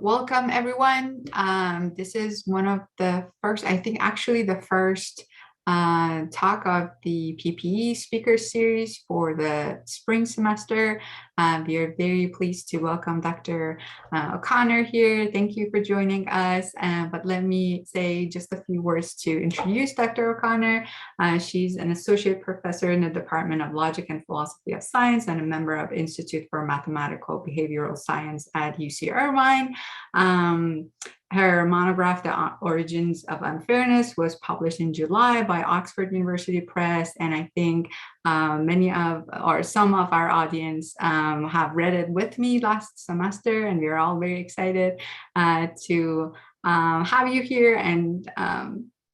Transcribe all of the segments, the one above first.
welcome everyone. This is one of the first, I think actually the first talk of the PPE speaker series for the spring semester. We are very pleased to welcome Dr. O'Connor here. Thank you for joining us. But let me say just a few words to introduce Dr. O'Connor. She's an associate professor in the Department of Logic and Philosophy of Science and a member of Institute for Mathematical Behavioral Science at UC Irvine. Her monograph, The Origins of Unfairness, was published in July by Oxford University Press, and I think some of our audience have read it with me last semester, and we're all very excited to have you here and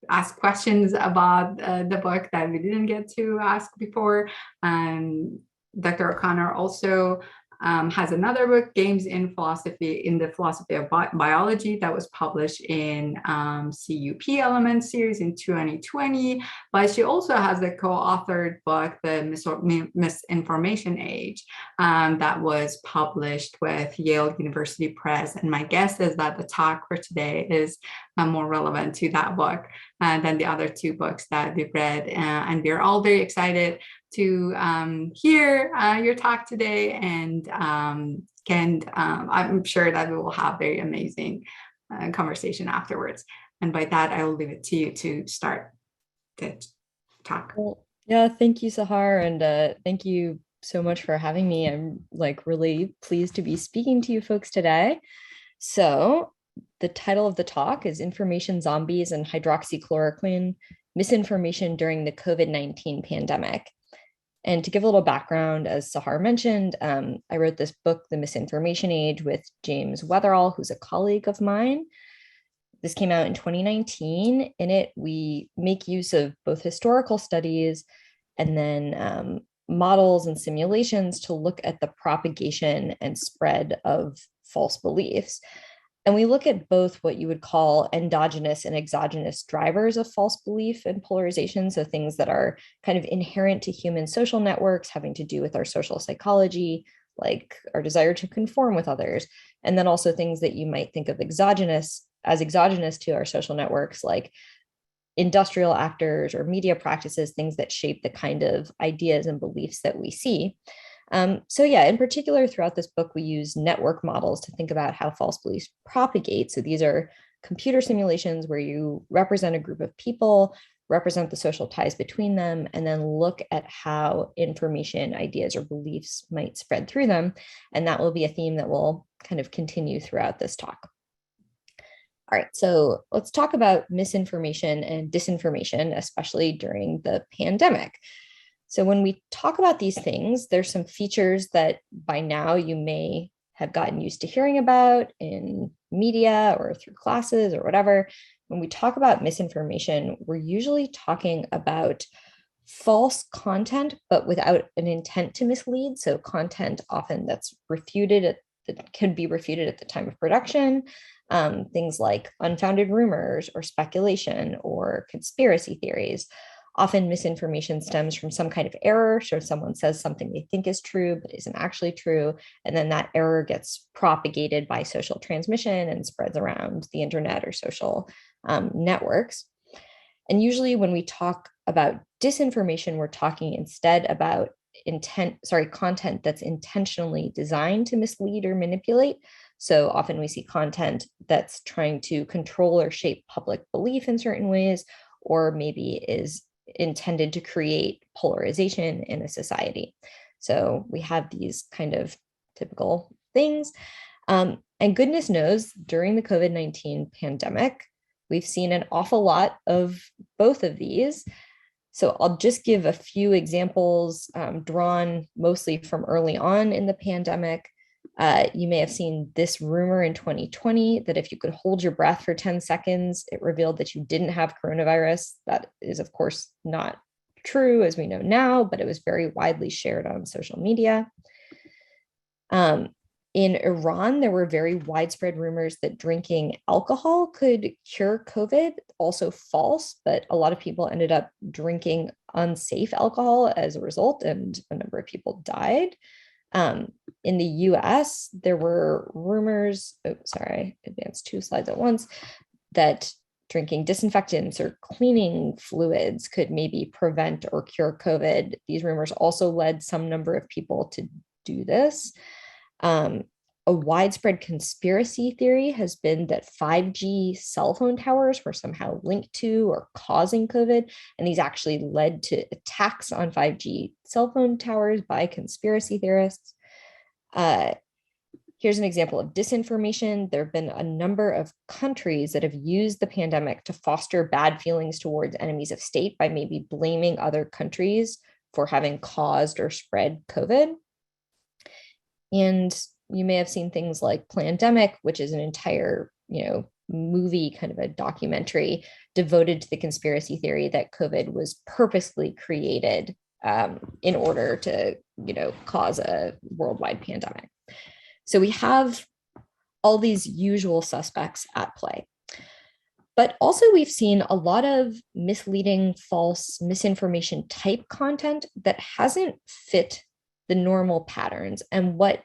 ask questions about the book that we didn't get to ask before. Dr. O'Connor also has another book, Games in the Philosophy of Biology, that was published in CUP Elements series in 2020. But she also has a co-authored book, The Misinformation Age, that was published with Yale University Press. And my guess is that the talk for today is more relevant to that book than the other two books that we've read. And we're all very excited to hear your talk today, and I'm sure that we will have very amazing conversation afterwards. And by that, I will leave it to you to start the talk. Well, yeah, thank you, Sahar, and thank you so much for having me. I'm really pleased to be speaking to you folks today. So the title of the talk is Information Zombies and Hydroxychloroquine, Misinformation During the COVID-19 Pandemic. And to give a little background, as Sahar mentioned, I wrote this book, The Misinformation Age, with James Weatherall, who's a colleague of mine. This came out in 2019. In it, we make use of both historical studies and then models and simulations to look at the propagation and spread of false beliefs. And we look at both what you would call endogenous and exogenous drivers of false belief and polarization. So things that are kind of inherent to human social networks, having to do with our social psychology, like our desire to conform with others. And then also things that you might think of exogenous to our social networks, like industrial actors or media practices, things that shape the kind of ideas and beliefs that we see. So yeah, in particular, throughout this book, we use network models to think about how false beliefs propagate. So these are computer simulations where you represent a group of people, represent the social ties between them, and then look at how information, ideas, or beliefs might spread through them. And that will be a theme that will kind of continue throughout this talk. All right, so let's talk about misinformation and disinformation, especially during the pandemic. So when we talk about these things, there's some features that by now you may have gotten used to hearing about in media or through classes or whatever. When we talk about misinformation, we're usually talking about false content, but without an intent to mislead. So content often that's that can be refuted at the time of production. Things like unfounded rumors or speculation or conspiracy theories. Often misinformation stems from some kind of error. So someone says something they think is true, but isn't actually true. And then that error gets propagated by social transmission and spreads around the internet or social networks. And usually when we talk about disinformation, we're talking instead about content that's intentionally designed to mislead or manipulate. So often we see content that's trying to control or shape public belief in certain ways, or maybe is intended to create polarization in a society. So we have these kind of typical things. And goodness knows, during the COVID-19 pandemic, we've seen an awful lot of both of these. So I'll just give a few examples drawn mostly from early on in the pandemic. You may have seen this rumor in 2020 that if you could hold your breath for 10 seconds, it revealed that you didn't have coronavirus. That is, of course, not true as we know now, but it was very widely shared on social media. In Iran, there were very widespread rumors that drinking alcohol could cure COVID, also false, but a lot of people ended up drinking unsafe alcohol as a result, and a number of people died. In the US, there were rumors, advanced 2 slides at once, that drinking disinfectants or cleaning fluids could maybe prevent or cure COVID. These rumors also led some number of people to do this. A widespread conspiracy theory has been that 5G cell phone towers were somehow linked to or causing COVID, and these actually led to attacks on 5G cell phone towers by conspiracy theorists. Here's an example of disinformation. There have been a number of countries that have used the pandemic to foster bad feelings towards enemies of state by maybe blaming other countries for having caused or spread COVID. And you may have seen things like Plandemic, which is an entire, movie, kind of a documentary devoted to the conspiracy theory that COVID was purposely created in order to, cause a worldwide pandemic. So we have all these usual suspects at play. But also we've seen a lot of misleading, false, misinformation type content that hasn't fit the normal patterns. And what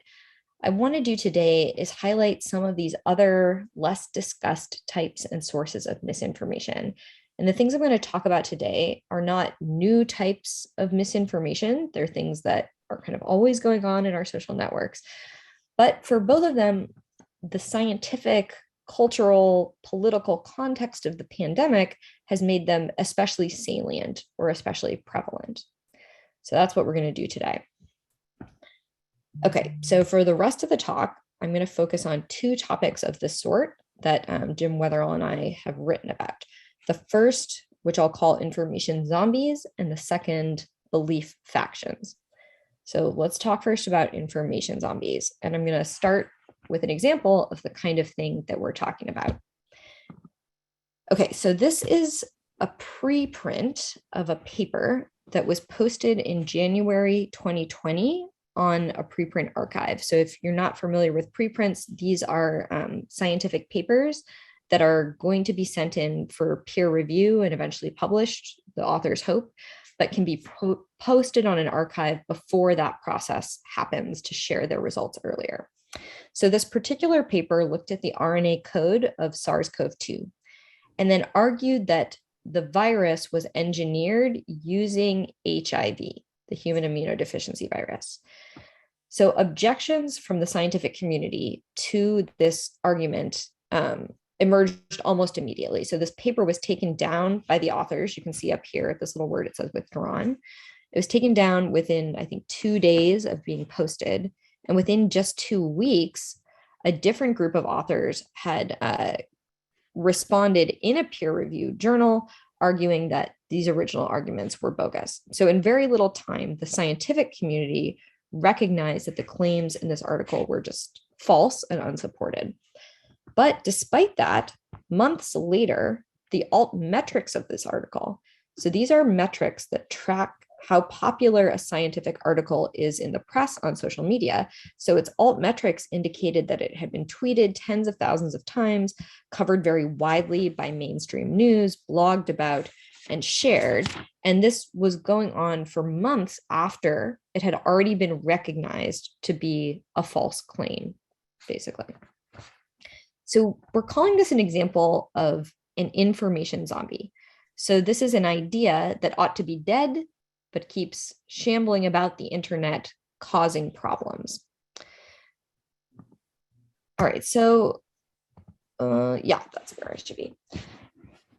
I want to do today is highlight some of these other less discussed types and sources of misinformation. And the things I'm going to talk about today are not new types of misinformation. They're things that are kind of always going on in our social networks. But for both of them, the scientific, cultural, political context of the pandemic has made them especially salient or especially prevalent. So that's what we're going to do today. Okay, so for the rest of the talk, I'm going to focus on 2 topics of this sort that Jim Weatherall and I have written about. The first, which I'll call information zombies, and the second, belief factions. So let's talk first about information zombies. And I'm going to start with an example of the kind of thing that we're talking about. Okay, so this is a preprint of a paper that was posted in January 2020 on a preprint archive. So if you're not familiar with preprints, these are scientific papers that are going to be sent in for peer review and eventually published, the authors hope, but can be posted on an archive before that process happens to share their results earlier. So this particular paper looked at the RNA code of SARS-CoV-2 and then argued that the virus was engineered using HIV, the human immunodeficiency virus. So objections from the scientific community to this argument emerged almost immediately. So this paper was taken down by the authors. You can see up here at this little word, it says withdrawn. It was taken down within, I think, 2 days of being posted. And within just 2 weeks, a different group of authors had responded in a peer-reviewed journal, arguing that these original arguments were bogus. So in very little time, the scientific community recognized that the claims in this article were just false and unsupported. But despite that, months later, the alt metrics of this article, so these are metrics that track how popular a scientific article is in the press on social media. So its alt metrics indicated that it had been tweeted tens of thousands of times, covered very widely by mainstream news, blogged about, and shared. And this was going on for months after it had already been recognized to be a false claim, basically. So we're calling this an example of an information zombie. So this is an idea that ought to be dead, but keeps shambling about the internet, causing problems. All right, so yeah, that's where I should be.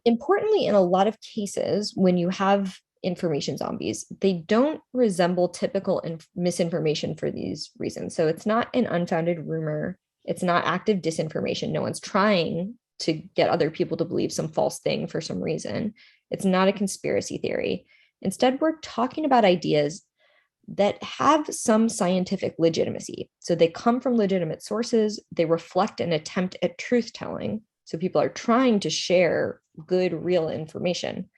Importantly, in a lot of cases, when you have information zombies, they don't resemble typical misinformation for these reasons. So it's not an unfounded rumor. It's not active disinformation. No one's trying to get other people to believe some false thing for some reason. It's not a conspiracy theory. Instead, we're talking about ideas that have some scientific legitimacy. So they come from legitimate sources. They reflect an attempt at truth telling. So people are trying to share good, real information.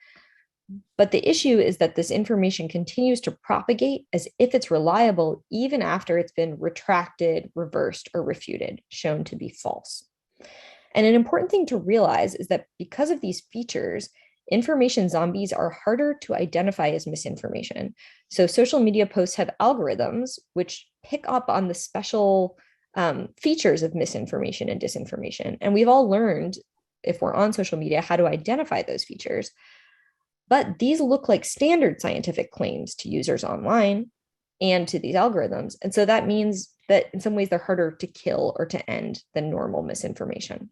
But the issue is that this information continues to propagate as if it's reliable, even after it's been retracted, reversed, or refuted, shown to be false. And an important thing to realize is that because of these features, information zombies are harder to identify as misinformation. So social media posts have algorithms which pick up on the special features of misinformation and disinformation. And we've all learned, if we're on social media, how to identify those features. But these look like standard scientific claims to users online and to these algorithms. And so that means that in some ways they're harder to kill or to end than normal misinformation.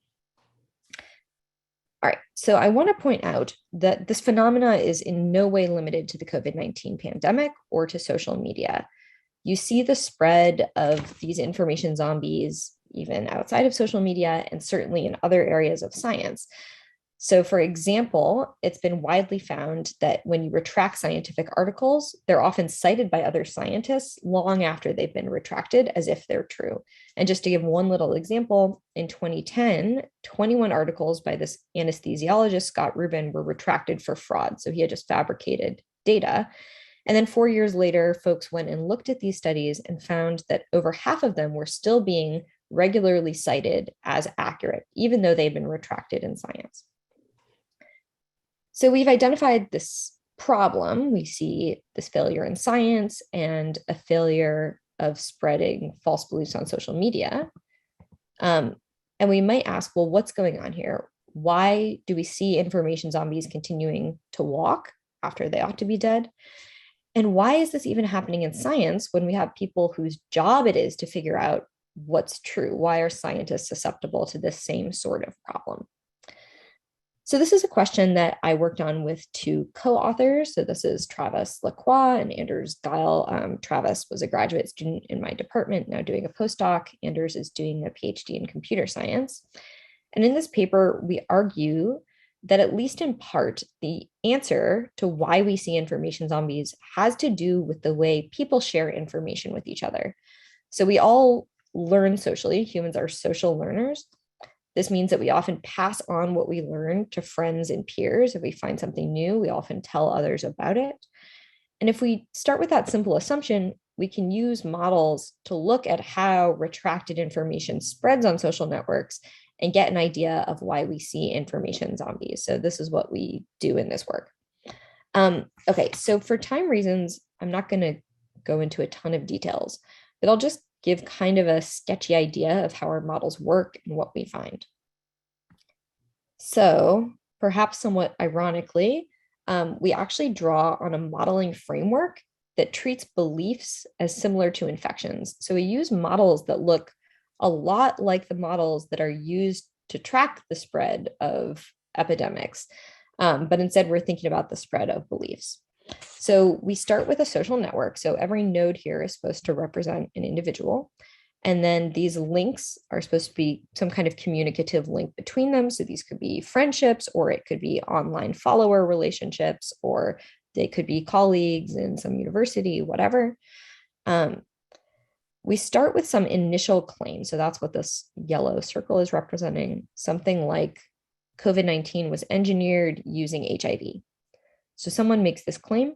All right, so I want to point out that this phenomena is in no way limited to the COVID-19 pandemic or to social media. You see the spread of these information zombies even outside of social media and certainly in other areas of science. So, for example, it's been widely found that when you retract scientific articles, they're often cited by other scientists long after they've been retracted as if they're true. And just to give one little example, in 2010, 21 articles by this anesthesiologist, Scott Rubin, were retracted for fraud. So he had just fabricated data. And then 4 years later, folks went and looked at these studies and found that over half of them were still being regularly cited as accurate, even though they've been retracted in science. So we've identified this problem. We see this failure in science and a failure of spreading false beliefs on social media. And we might ask, well, what's going on here? Why do we see information zombies continuing to walk after they ought to be dead? And why is this even happening in science when we have people whose job it is to figure out what's true? Why are scientists susceptible to this same sort of problem? So this is a question that I worked on with two co-authors. So this is Travis Lacroix and Anders Geil. Travis was a graduate student in my department, now doing a postdoc. Anders is doing a PhD in computer science. And in this paper, we argue that at least in part, the answer to why we see information zombies has to do with the way people share information with each other. So we all learn socially. Humans are social learners. This means that we often pass on what we learn to friends and peers. If we find something new, we often tell others about it. And if we start with that simple assumption, we can use models to look at how retracted information spreads on social networks and get an idea of why we see information zombies. So this is what we do in this work. Okay, so for time reasons, I'm not going to go into a ton of details, but I'll just give kind of a sketchy idea of how our models work and what we find. So perhaps somewhat ironically, we actually draw on a modeling framework that treats beliefs as similar to infections. So we use models that look a lot like the models that are used to track the spread of epidemics, but instead we're thinking about the spread of beliefs. So we start with a social network. So every node here is supposed to represent an individual. And then these links are supposed to be some kind of communicative link between them. So these could be friendships, or it could be online follower relationships, or they could be colleagues in some university, whatever. We start with some initial claims. So that's what this yellow circle is representing. Something like COVID-19 was engineered using HIV. So someone makes this claim,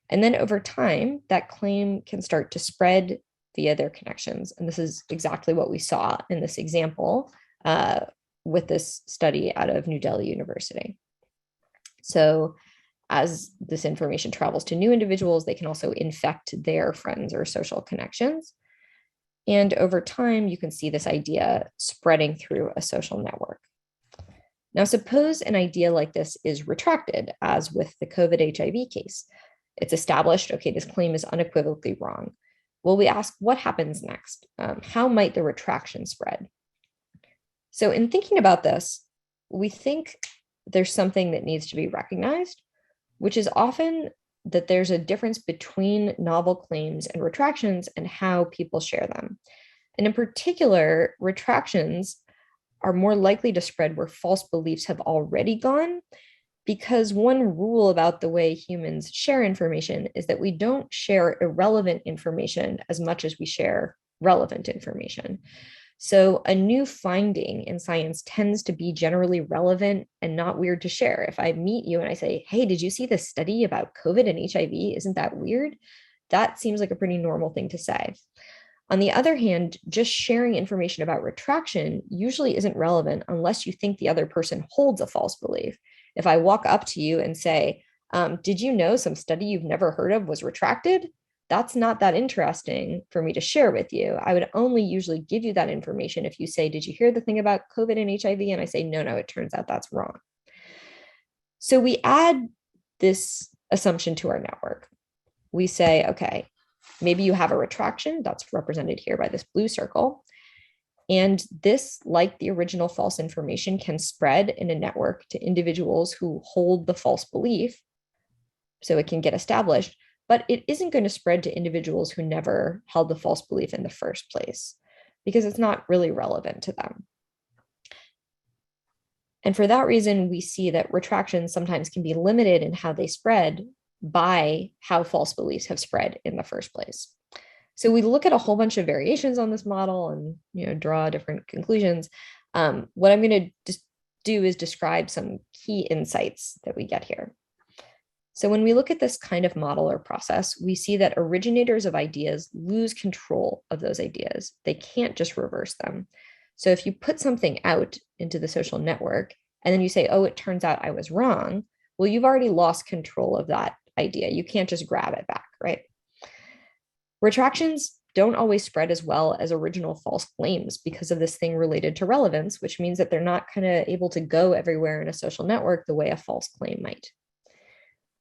and then over time, that claim can start to spread via their connections. And this is exactly what we saw in this example with this study out of New Delhi University. So as this information travels to new individuals, they can also infect their friends or social connections. And over time, you can see this idea spreading through a social network. Now, suppose an idea like this is retracted, as with the COVID HIV case. It's established, okay, this claim is unequivocally wrong. Well, we ask, what happens next? How might the retraction spread? So in thinking about this, we think there's something that needs to be recognized, which is often that there's a difference between novel claims and retractions and how people share them. And in particular, retractions are more likely to spread where false beliefs have already gone, because one rule about the way humans share information is that we don't share irrelevant information as much as we share relevant information. So a new finding in science tends to be generally relevant and not weird to share. If I meet you and I say, hey, did you see this study about COVID and HIV? Isn't that weird? That seems like a pretty normal thing to say. On the other hand, just sharing information about retraction usually isn't relevant unless you think the other person holds a false belief. If I walk up to you and say, did you know some study you've never heard of was retracted? That's not that interesting for me to share with you. I would only usually give you that information if you say, did you hear the thing about COVID and HIV? And I say, no, it turns out that's wrong. So we add this assumption to our network. We say, okay, maybe you have a retraction that's represented here by this blue circle. And this, like the original false information, can spread in a network to individuals who hold the false belief. So it can get established, but it isn't going to spread to individuals who never held the false belief in the first place, because it's not really relevant to them. And for that reason, we see that retractions sometimes can be limited in how they spread by how false beliefs have spread in the first place. So we look at a whole bunch of variations on this model and draw different conclusions. What I'm going to do is describe some key insights that we get here. So when we look at this kind of model or process, we see that originators of ideas lose control of those ideas. They can't just reverse them. So if you put something out into the social network and then you say, oh, it turns out I was wrong, well, you've already lost control of that idea. You can't just grab it back, right? Retractions don't always spread as well as original false claims because of this thing related to relevance, which means that they're not kind of able to go everywhere in a social network the way a false claim might.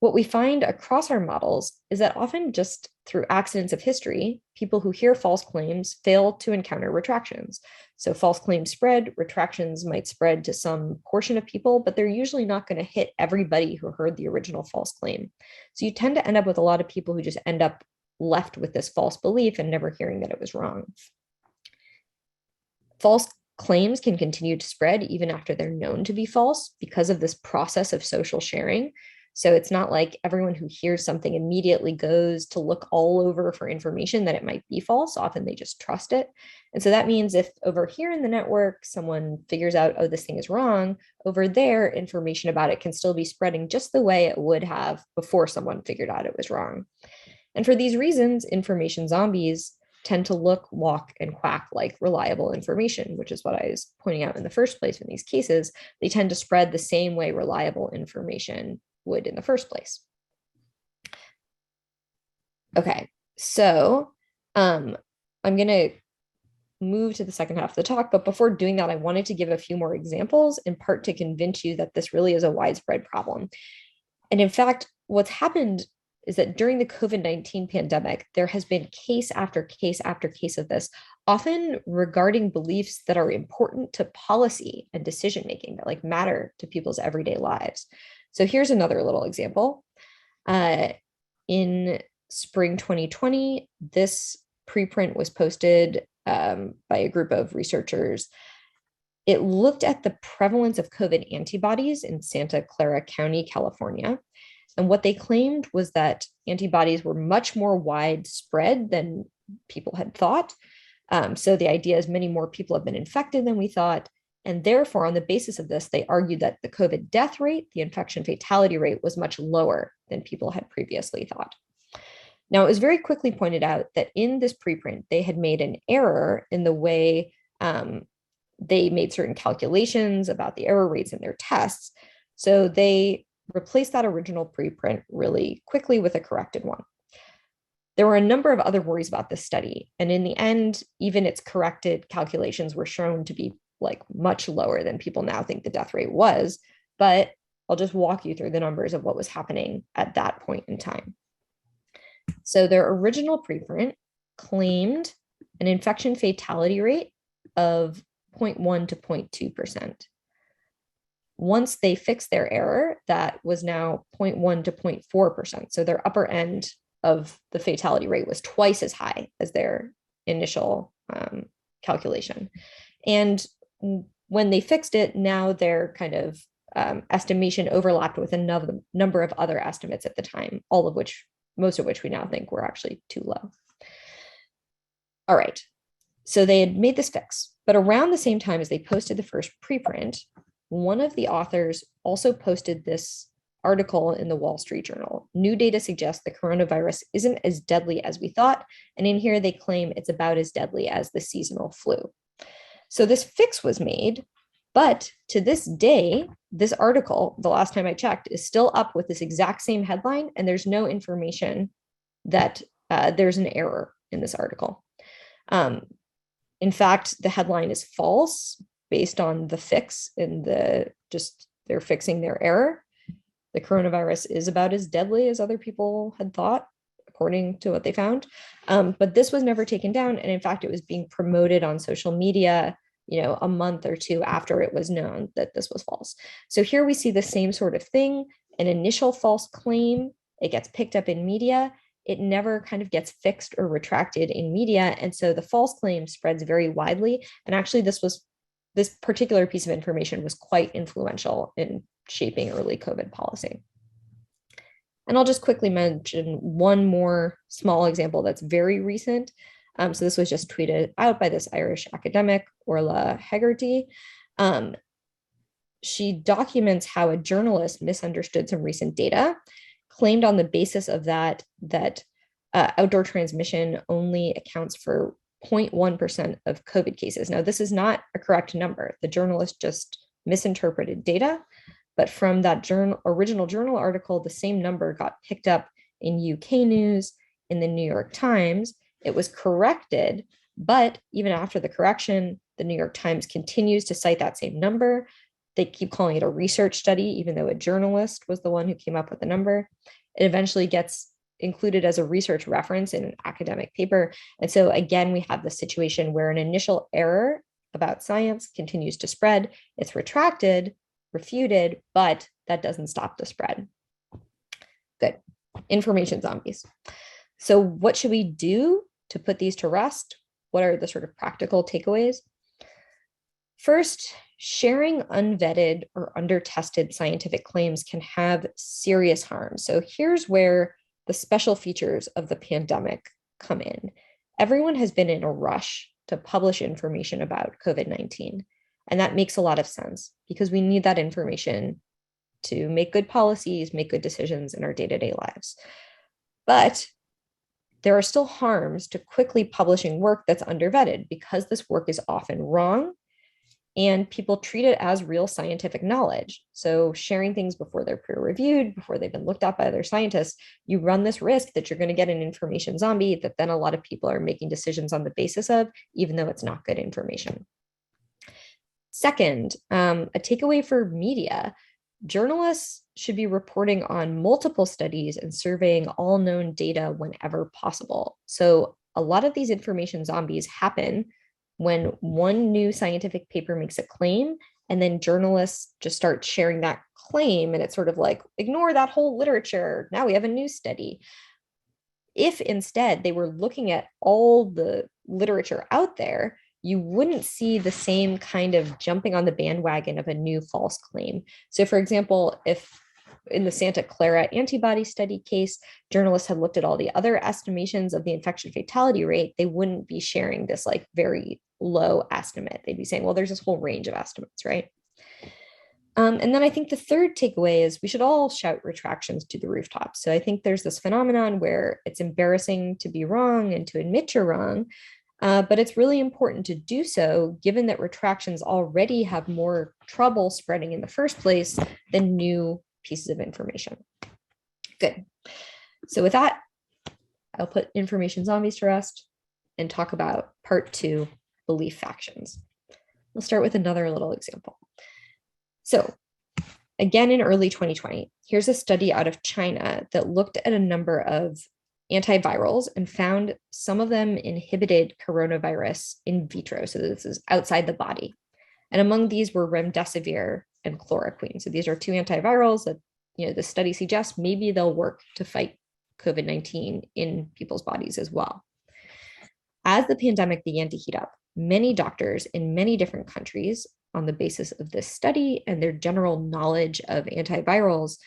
What we find across our models is that often just through accidents of history, people who hear false claims fail to encounter retractions. So false claims spread, retractions might spread to some portion of people, but they're usually not going to hit everybody who heard the original false claim. So you tend to end up with a lot of people who just end up left with this false belief and never hearing that it was wrong. False claims can continue to spread even after they're known to be false because of this process of social sharing. So it's not like everyone who hears something immediately goes to look all over for information that it might be false. Often they just trust it. And so that means if over here in the network, someone figures out, oh, this thing is wrong, over there, information about it can still be spreading just the way it would have before someone figured out it was wrong. And for these reasons, information zombies tend to look, walk, and quack like reliable information, which is what I was pointing out in the first place in these cases. They tend to spread the same way reliable information would in the first place. Okay, so I'm going to move to the second half of the talk, but before doing that, I wanted to give a few more examples, in part to convince you that this really is a widespread problem. And in fact, what's happened is that during the COVID-19 pandemic, there has been case after case after case of this, often regarding beliefs that are important to policy and decision-making, that like matter to people's everyday lives. So here's another little example. In spring 2020, this preprint was posted by a group of researchers. It looked at the prevalence of COVID antibodies in Santa Clara County, California. And what they claimed was that antibodies were much more widespread than people had thought. So the idea is many more people have been infected than we thought. And therefore, on the basis of this, they argued that the COVID death rate, the infection fatality rate, was much lower than people had previously thought. Now, it was very quickly pointed out that in this preprint, they had made an error in the way they made certain calculations about the error rates in their tests. So they replaced that original preprint really quickly with a corrected one. There were a number of other worries about this study. And in the end, even its corrected calculations were shown to be like much lower than people now think the death rate was. But I'll just walk you through the numbers of what was happening at that point in time. So their original preprint claimed an infection fatality rate of 0.1 to 0.2%. Once they fixed their error, that was now 0.1 to 0.4%. So their upper end of the fatality rate was twice as high as their initial calculation. And when they fixed it, now their kind of estimation overlapped with another number of other estimates at the time, most of which we now think were actually too low. All right, so they had made this fix, but around the same time as they posted the first preprint, one of the authors also posted this article in the Wall Street Journal. New data suggests the coronavirus isn't as deadly as we thought, and in here they claim it's about as deadly as the seasonal flu. So this fix was made, But to this day, this article, the last time I checked, is still up with this exact same headline, and there's no information that there's an error in this article. In fact, the headline is false based on the fix in they're fixing their error. The coronavirus is about as deadly as other people had thought, according to what they found. But this was never taken down. And in fact, it was being promoted on social media, a month or two after it was known that this was false. So here we see the same sort of thing, an initial false claim, it gets picked up in media, it never kind of gets fixed or retracted in media. And so the false claim spreads very widely. And actually this particular piece of information was quite influential in shaping early COVID policy. And I'll just quickly mention one more small example that's very recent. So this was just tweeted out by this Irish academic, Orla Hegarty. She documents how a journalist misunderstood some recent data, claimed on the basis of that outdoor transmission only accounts for 0.1% of COVID cases. Now, this is not a correct number. The journalist just misinterpreted data, but from that original journal article, the same number got picked up in UK news, in the New York Times. It was corrected, but even after the correction, the New York Times continues to cite that same number. They keep calling it a research study, even though a journalist was the one who came up with the number. It eventually gets included as a research reference in an academic paper. And so again, we have the situation where an initial error about science continues to spread. It's retracted, refuted, but that doesn't stop the spread. Good. Information zombies. So what should we do to put these to rest? What are the sort of practical takeaways? First, sharing unvetted or under-tested scientific claims can have serious harm. So here's where the special features of the pandemic come in. Everyone has been in a rush to publish information about COVID-19. And that makes a lot of sense because we need that information to make good policies, make good decisions in our day-to-day lives. But there are still harms to quickly publishing work that's undervetted because this work is often wrong and people treat it as real scientific knowledge. So sharing things before they're peer-reviewed, before they've been looked at by other scientists, you run this risk that you're going to get an information zombie that then a lot of people are making decisions on the basis of, even though it's not good information. Second, a takeaway for media, journalists should be reporting on multiple studies and surveying all known data whenever possible. So a lot of these information zombies happen when one new scientific paper makes a claim and then journalists just start sharing that claim and it's sort of like, ignore that whole literature. Now we have a new study. If instead they were looking at all the literature out there, you wouldn't see the same kind of jumping on the bandwagon of a new false claim. So for example, if in the Santa Clara antibody study case, journalists had looked at all the other estimations of the infection fatality rate, they wouldn't be sharing this like very low estimate. They'd be saying, well, there's this whole range of estimates, right? And then I think the third takeaway is we should all shout retractions to the rooftops. So I think there's this phenomenon where it's embarrassing to be wrong and to admit you're wrong, but it's really important to do so given that retractions already have more trouble spreading in the first place than new pieces of information. Good. So with that, I'll put information zombies to rest and talk about part 2, belief factions. We'll start with another little example. So again, in early 2020, here's a study out of China that looked at a number of antivirals and found some of them inhibited coronavirus in vitro. So this is outside the body. And among these were remdesivir and chloroquine. So these are 2 antivirals that, the study suggests maybe they'll work to fight COVID-19 in people's bodies as well. As the pandemic began to heat up, many doctors in many different countries, on the basis of this study and their general knowledge of antivirals,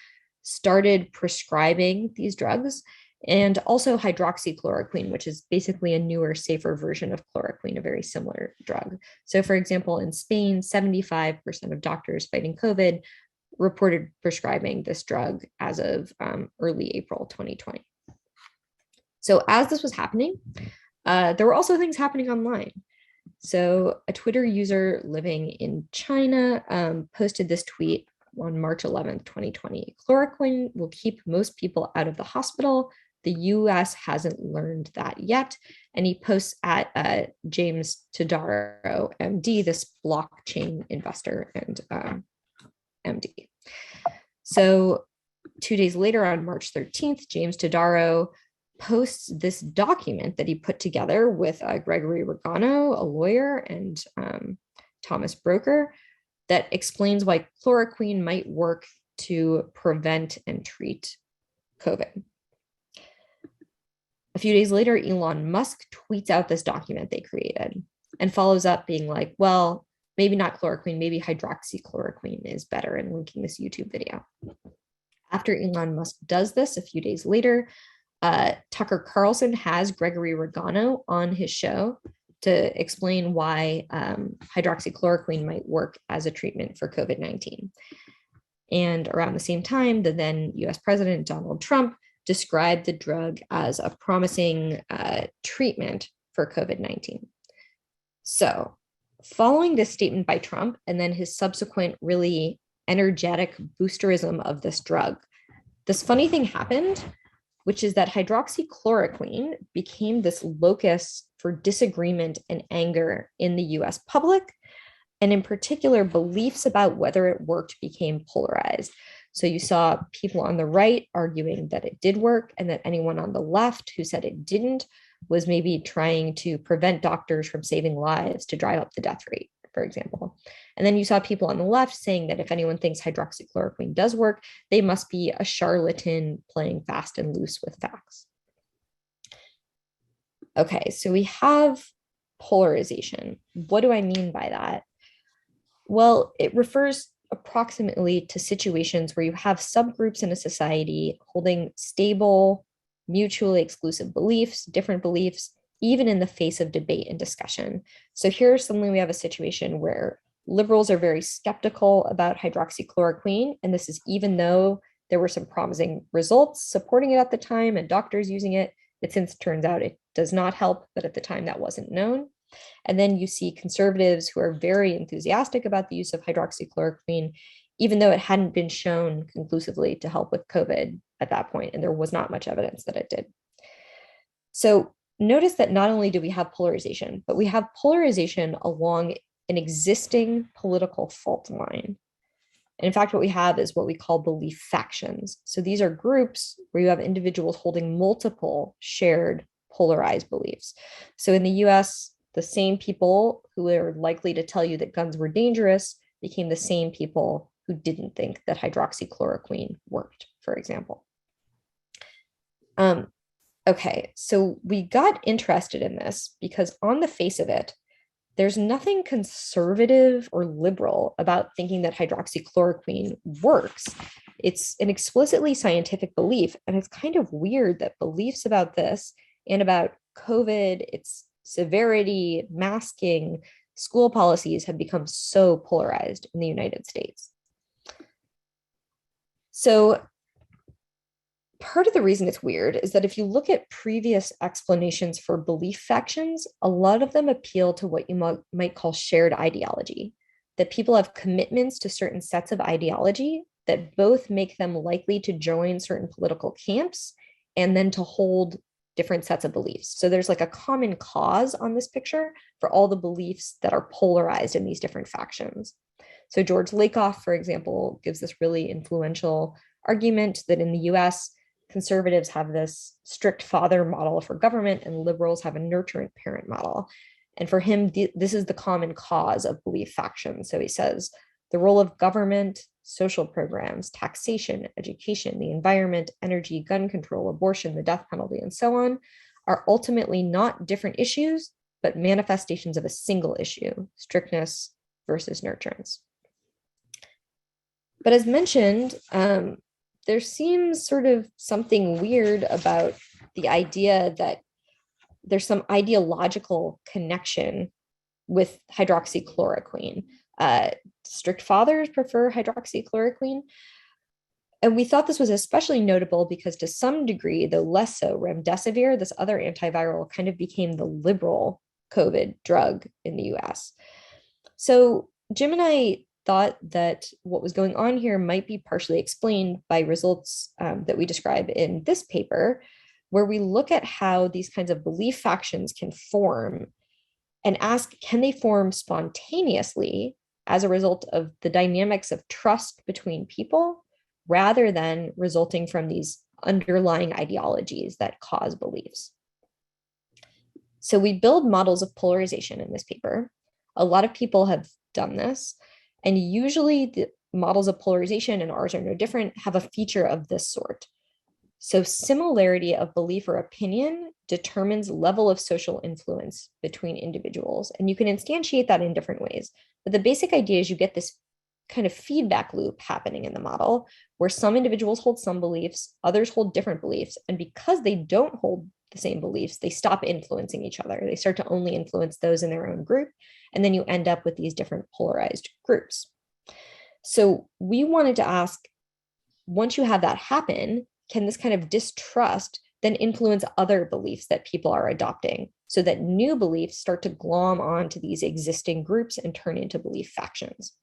started prescribing these drugs, and also hydroxychloroquine, which is basically a newer, safer version of chloroquine, a very similar drug. So for example, in Spain, 75% of doctors fighting COVID reported prescribing this drug as of early April 2020. So as this was happening, there were also things happening online. So a Twitter user living in China posted this tweet on March 11th, 2020. Chloroquine will keep most people out of the hospital. The US hasn't learned that yet. And he posts at James Todaro, MD, this blockchain investor and MD. So 2 days later, on March 13th, James Todaro posts this document that he put together with Gregory Regano, a lawyer, and Thomas Broker, that explains why chloroquine might work to prevent and treat COVID. A few days later, Elon Musk tweets out this document they created and follows up being like, well, maybe not chloroquine, maybe hydroxychloroquine is better, and linking this YouTube video. After Elon Musk does this, a few days later, Tucker Carlson has Gregory Regano on his show to explain why hydroxychloroquine might work as a treatment for COVID-19. And around the same time, the then US President Donald Trump described the drug as a promising treatment for COVID-19. So following this statement by Trump and then his subsequent really energetic boosterism of this drug, this funny thing happened, which is that hydroxychloroquine became this locus for disagreement and anger in the US public. And in particular, beliefs about whether it worked became polarized. So you saw people on the right arguing that it did work, and that anyone on the left who said it didn't was maybe trying to prevent doctors from saving lives to drive up the death rate, for example. And then you saw people on the left saying that if anyone thinks hydroxychloroquine does work, they must be a charlatan playing fast and loose with facts. Okay, so we have polarization. What do I mean by that? Well, it refers approximately to situations where you have subgroups in a society holding stable, mutually exclusive beliefs, different beliefs, even in the face of debate and discussion. So here's something: we have a situation where liberals are very skeptical about hydroxychloroquine, and this is even though there were some promising results supporting it at the time and doctors using it. It since turns out it does not help, but at the time that wasn't known. And then you see conservatives who are very enthusiastic about the use of hydroxychloroquine, even though it hadn't been shown conclusively to help with COVID at that point, and there was not much evidence that it did. So notice that not only do we have polarization, but we have polarization along an existing political fault line. And in fact, what we have is what we call belief factions. So these are groups where you have individuals holding multiple shared polarized beliefs. So in the US, the same people who are likely to tell you that guns were dangerous became the same people who didn't think that hydroxychloroquine worked, for example. Okay, so we got interested in this because on the face of it, there's nothing conservative or liberal about thinking that hydroxychloroquine works. It's an explicitly scientific belief, and it's kind of weird that beliefs about this and about COVID, its severity, masking, school policies have become so polarized in the United States. So part of the reason it's weird is that if you look at previous explanations for belief factions, a lot of them appeal to what you might call shared ideology, that people have commitments to certain sets of ideology that both make them likely to join certain political camps and then to hold different sets of beliefs. So there's like a common cause on this picture for all the beliefs that are polarized in these different factions. So George Lakoff, for example, gives this really influential argument that in the US, conservatives have this strict father model for government and liberals have a nurturant parent model. And for him, this is the common cause of belief factions. So he says the role of government, social programs, taxation, education, the environment, energy, gun control, abortion, the death penalty, and so on are ultimately not different issues, but manifestations of a single issue, strictness versus nurturance. But as mentioned, there seems sort of something weird about the idea that there's some ideological connection with hydroxychloroquine. Strict fathers prefer hydroxychloroquine. And we thought this was especially notable because to some degree, though less so, remdesivir, this other antiviral, kind of became the liberal COVID drug in the US. So Jim and I thought that what was going on here might be partially explained by results that we describe in this paper, where we look at how these kinds of belief factions can form and ask, can they form spontaneously as a result of the dynamics of trust between people, rather than resulting from these underlying ideologies that cause beliefs? So we build models of polarization in this paper. A lot of people have done this, and usually the models of polarization, and ours are no different, have a feature of this sort. So similarity of belief or opinion determines level of social influence between individuals. And you can instantiate that in different ways. But the basic idea is you get this kind of feedback loop happening in the model where some individuals hold some beliefs, others hold different beliefs. And because they don't hold the same beliefs, they stop influencing each other. They start to only influence those in their own group. And then you end up with these different polarized groups. So we wanted to ask, once you have that happen, can this kind of distrust then influence other beliefs that people are adopting, so that new beliefs start to glom onto these existing groups and turn into belief factions?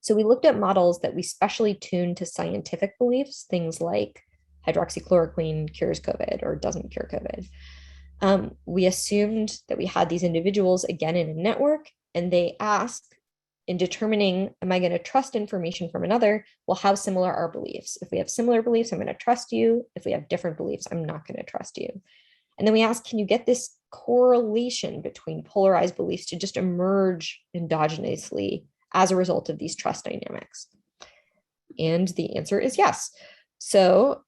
So we looked at models that we specially tuned to scientific beliefs, things like hydroxychloroquine cures COVID or doesn't cure COVID. We assumed that we had these individuals again in a network, and they asked, in determining, am I going to trust information from another? Well, how similar are beliefs? If we have similar beliefs, I'm going to trust you. If we have different beliefs, I'm not going to trust you. And then we ask, can you get this correlation between polarized beliefs to just emerge endogenously as a result of these trust dynamics? And the answer is yes. So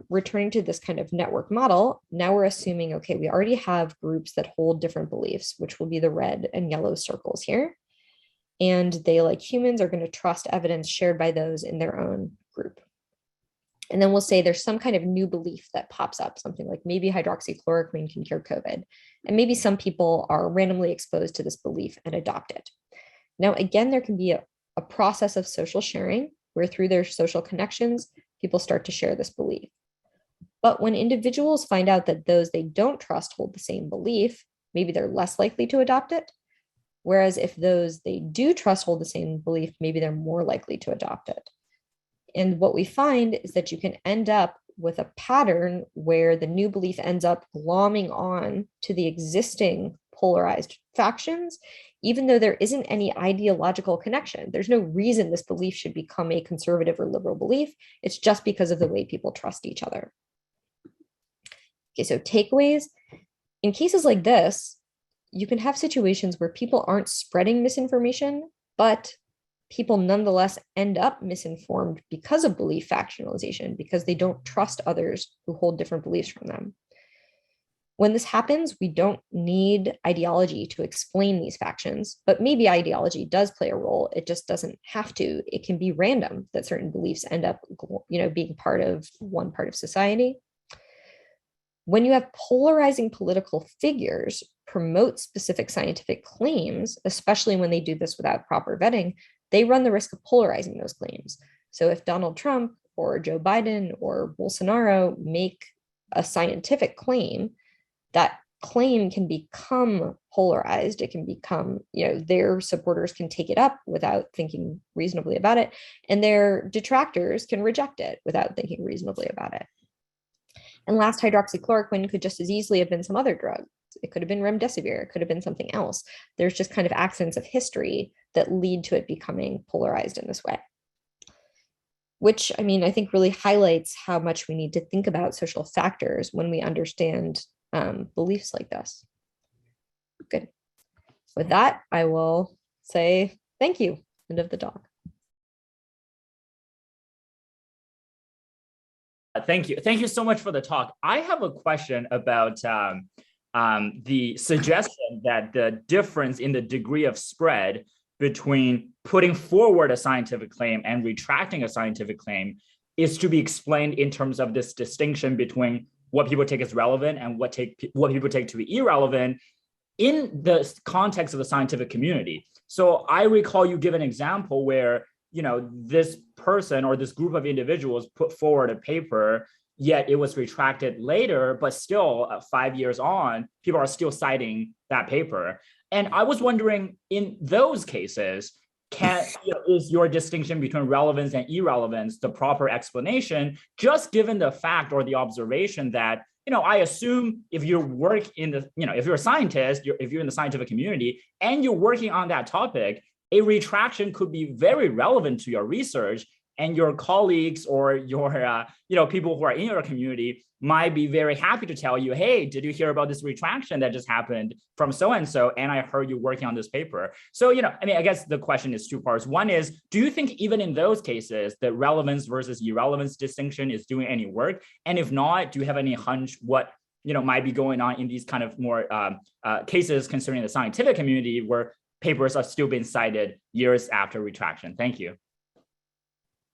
returning to this kind of network model, now we're assuming, okay, we already have groups that hold different beliefs, which will be the red and yellow circles here. And they, like humans, are going to trust evidence shared by those in their own group. And then we'll say there's some kind of new belief that pops up, something like maybe hydroxychloroquine can cure COVID. And maybe some people are randomly exposed to this belief and adopt it. Now, again, there can be a process of social sharing where through their social connections, people start to share this belief. But when individuals find out that those they don't trust hold the same belief, maybe they're less likely to adopt it. Whereas if those they do trust hold the same belief, maybe they're more likely to adopt it. And what we find is that you can end up with a pattern where the new belief ends up glomming on to the existing polarized factions, even though there isn't any ideological connection. There's no reason this belief should become a conservative or liberal belief. It's just because of the way people trust each other. Okay, so takeaways. In cases like this, you can have situations where people aren't spreading misinformation, but people nonetheless end up misinformed because of belief factionalization, because they don't trust others who hold different beliefs from them. When this happens, we don't need ideology to explain these factions, but maybe ideology does play a role. It just doesn't have to. It can be random that certain beliefs end up, being part of one part of society. When you have polarizing political figures promote specific scientific claims, especially when they do this without proper vetting, they run the risk of polarizing those claims. So if Donald Trump or Joe Biden or Bolsonaro make a scientific claim, that claim can become polarized. It can become, their supporters can take it up without thinking reasonably about it, and their detractors can reject it without thinking reasonably about it. And last, hydroxychloroquine could just as easily have been some other drug. It could have been remdesivir. It could have been something else. There's just kind of accidents of history that lead to it becoming polarized in this way, which, I think really highlights how much we need to think about social factors when we understand beliefs like this. Good. With that, I will say thank you. End of the talk. Thank you. Thank you so much for the talk. I have a question about the suggestion that the difference in the degree of spread between putting forward a scientific claim and retracting a scientific claim is to be explained in terms of this distinction between what people take as relevant and what people take to be irrelevant in the context of the scientific community. So I recall you give an example where this person or this group of individuals put forward a paper yet it was retracted later, but still 5 years on, people are still citing that paper. And I was wondering, in those cases, is your distinction between relevance and irrelevance the proper explanation, just given the fact or the observation that, I assume if you work in the, if you're a scientist, if you're in the scientific community and you're working on that topic, a retraction could be very relevant to your research, and your colleagues or your, people who are in your community might be very happy to tell you, hey, did you hear about this retraction that just happened from so-and-so? And I heard you working on this paper. So, I guess the question is two parts. One is, do you think even in those cases, the relevance versus irrelevance distinction is doing any work? And if not, do you have any hunch what, might be going on in these kind of more cases concerning the scientific community where papers are still being cited years after retraction? Thank you.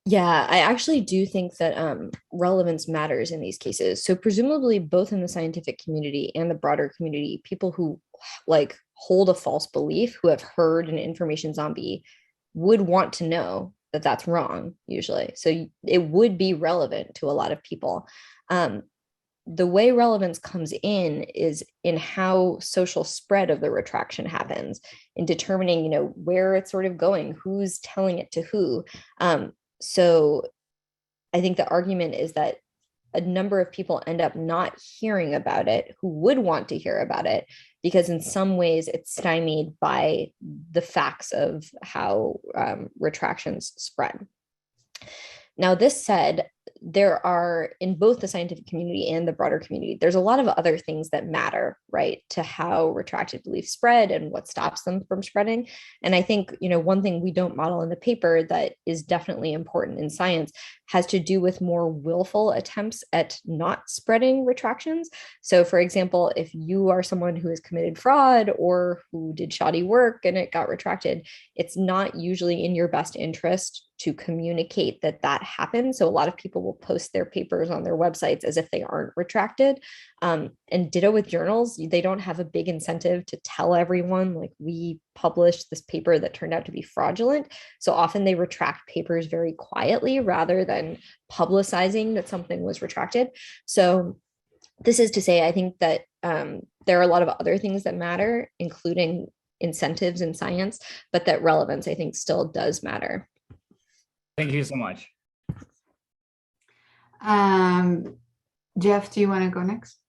Yeah, I actually do think that relevance matters in these cases. So presumably both in the scientific community and the broader community, people who hold a false belief, who have heard an information zombie, would want to know that that's wrong usually. So it would be relevant to a lot of people. The way relevance comes in is in how social spread of the retraction happens, in determining, where it's sort of going, who's telling it to who. So I think the argument is that a number of people end up not hearing about it who would want to hear about it, because in some ways it's stymied by the facts of how retractions spread. Now, this said, there are, in both the scientific community and the broader community, there's a lot of other things that matter, right, to how retracted beliefs spread and what stops them from spreading. And I think, one thing we don't model in the paper that is definitely important in science has to do with more willful attempts at not spreading retractions. So, for example, if you are someone who has committed fraud or who did shoddy work and it got retracted, it's not usually in your best interest to communicate that that happened. So a lot of people will post their papers on their websites as if they aren't retracted. And ditto with journals, they don't have a big incentive to tell everyone, like, we published this paper that turned out to be fraudulent. So often they retract papers very quietly rather than publicizing that something was retracted. So this is to say, I think that there are a lot of other things that matter, including incentives in science, but that relevance, I think, still does matter. Thank you so much. Jeff, do you want to go next?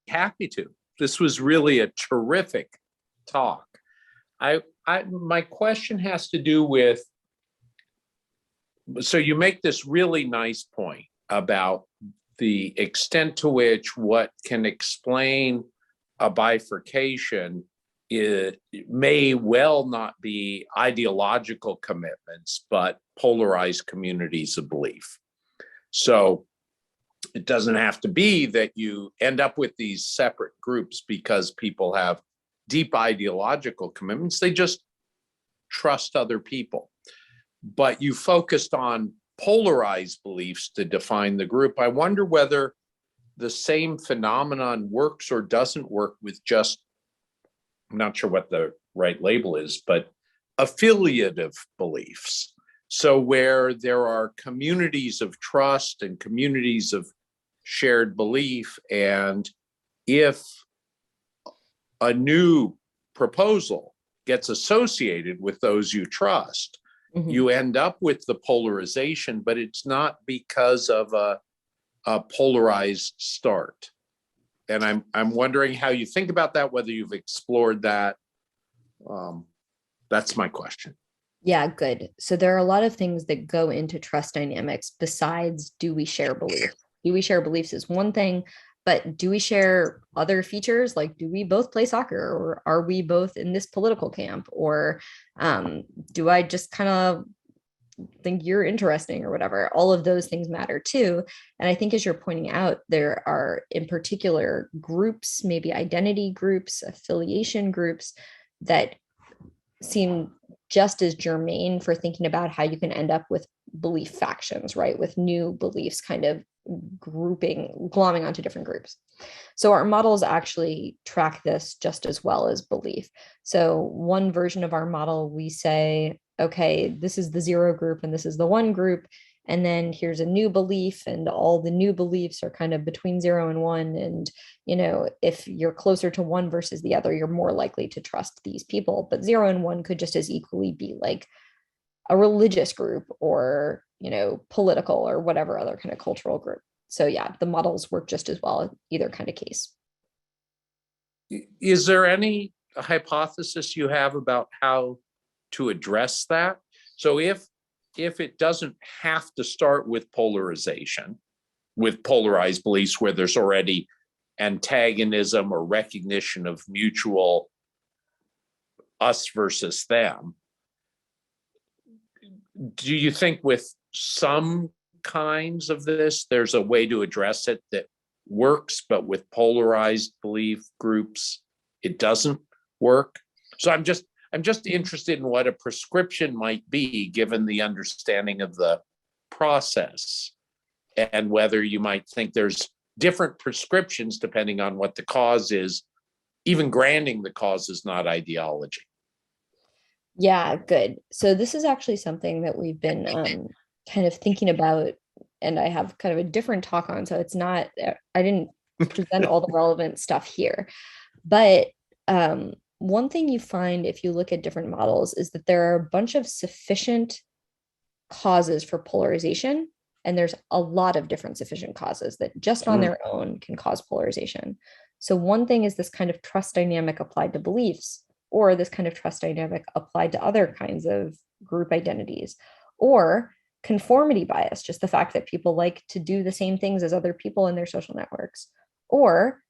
Happy to. This was really a terrific talk. My question has to do with, so you make this really nice point about the extent to which what can explain a bifurcation it may well not be ideological commitments, but polarized communities of belief. So it doesn't have to be that you end up with these separate groups because people have deep ideological commitments. They just trust other people. But you focused on polarized beliefs to define the group. I wonder whether the same phenomenon works or doesn't work with just, I'm not sure what the right label is, but affiliative beliefs. So where there are communities of trust and communities of shared belief, and if a new proposal gets associated with those you trust, you end up with the polarization, but it's not because of a polarized start. And I'm wondering how you think about that, whether you've explored that. That's my question. Yeah, good. So there are a lot of things that go into trust dynamics besides, do we share beliefs? Do we share beliefs is one thing, but do we share other features? Like, do we both play soccer, or are we both in this political camp? Or do I just kind of think you're interesting or whatever? All of those things matter too. And I think, as you're pointing out, there are in particular groups, maybe identity groups, affiliation groups, that seem just as germane for thinking about how you can end up with belief factions, right? With new beliefs kind of glomming onto different groups. So our models actually track this just as well as belief. So one version of our model, we say, okay, this is the 0 group and this is the 1 group. And then here's a new belief, and all the new beliefs are kind of between 0 and 1. And, if you're closer to one versus the other, you're more likely to trust these people. But 0 and 1 could just as equally be like a religious group or, political or whatever other kind of cultural group. So yeah, the models work just as well in either kind of case. Is there any hypothesis you have about how to address that? So if it doesn't have to start with polarization, with polarized beliefs where there's already antagonism or recognition of mutual us versus them, do you think with some kinds of this, there's a way to address it that works, but with polarized belief groups, it doesn't work? So I'm just interested in what a prescription might be, given the understanding of the process, and whether you might think there's different prescriptions depending on what the cause is, even granting the cause is not ideology. Yeah, good. So this is actually something that we've been kind of thinking about, and I have kind of a different talk on. So it's not, I didn't present all the relevant stuff here. But one thing you find if you look at different models is that there are a bunch of sufficient causes for polarization, and there's a lot of different sufficient causes that just on their own can cause polarization. So one thing is this kind of trust dynamic applied to beliefs, or this kind of trust dynamic applied to other kinds of group identities, or conformity bias, just the fact that people like to do the same things as other people in their social networks, or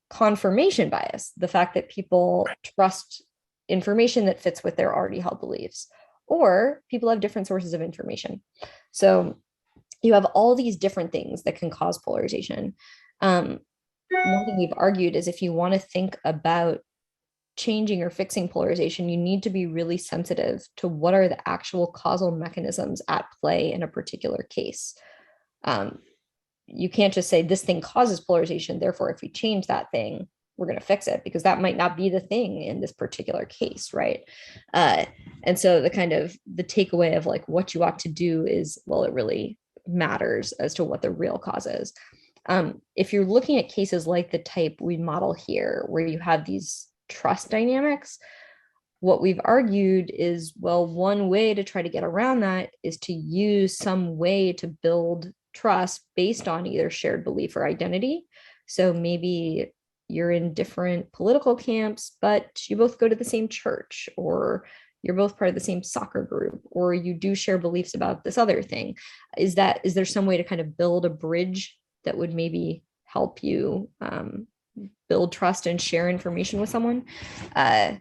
confirmation bias, the fact that people trust information that fits with their already held beliefs, or people have different sources of information. So you have all these different things that can cause polarization. One thing we've argued is if you want to think about changing or fixing polarization, you need to be really sensitive to what are the actual causal mechanisms at play in a particular case. You can't just say this thing causes polarization, therefore if we change that thing, we're going to fix it, because that might not be the thing in this particular case, right? And so the takeaway of like what you ought to do is, well, it really matters as to what the real cause is. If you're looking at cases like the type we model here, where you have these trust dynamics, what we've argued is, well, one way to try to get around that is to use some way to build trust based on either shared belief or identity. So maybe you're in different political camps, but you both go to the same church, or you're both part of the same soccer group, or you do share beliefs about this other thing. Is there some way to kind of build a bridge that would maybe help you build trust and share information with someone? I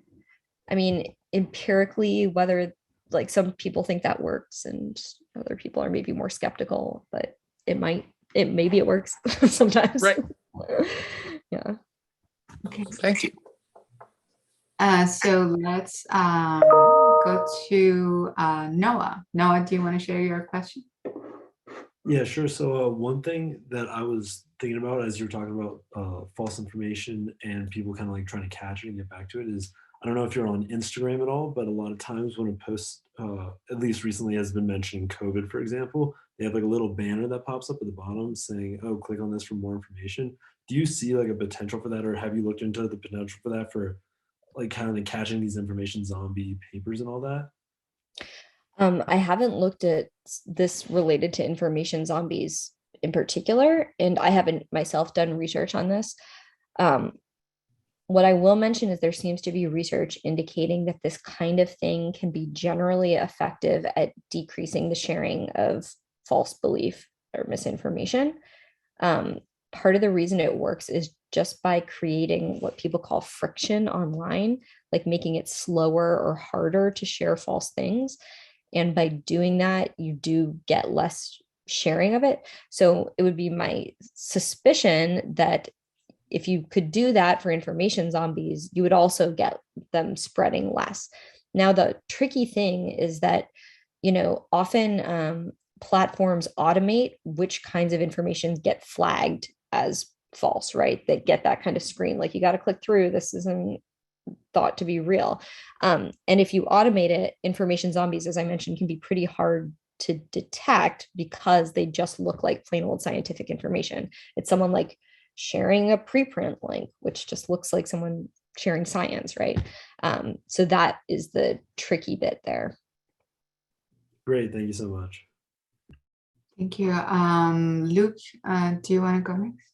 mean, empirically, whether like some people think that works and other people are maybe more skeptical, but maybe it works sometimes. Right. Yeah. Okay. Thank you. So let's go to Noah. Noah, do you want to share your question? Yeah, sure. So one thing that I was thinking about as you were talking about false information and people kind of like trying to catch it and get back to it is, I don't know if you're on Instagram at all, but a lot of times when a post, at least recently has been mentioning COVID, for example, they have like a little banner that pops up at the bottom saying, oh, click on this for more information. Do you see like a potential for that, or have you looked into the potential for that for like kind of catching these information zombie papers and all that? I haven't looked at this related to information zombies in particular, and I haven't myself done research on this. What I will mention is there seems to be research indicating that this kind of thing can be generally effective at decreasing the sharing of false belief or misinformation. Part of the reason it works is just by creating what people call friction online, like making it slower or harder to share false things. And by doing that, you do get less sharing of it. So it would be my suspicion that if you could do that for information zombies, you would also get them spreading less. Now, the tricky thing is that, often platforms automate which kinds of information get flagged as false, right? They get that kind of screen, like you got to click through, this isn't thought to be real. And if you automate it, information zombies, as I mentioned, can be pretty hard to detect because they just look like plain old scientific information. It's someone like sharing a preprint link, which just looks like someone sharing science, right? So that is the tricky bit there. Great, thank you so much. Thank you. Luke, do you want to go next?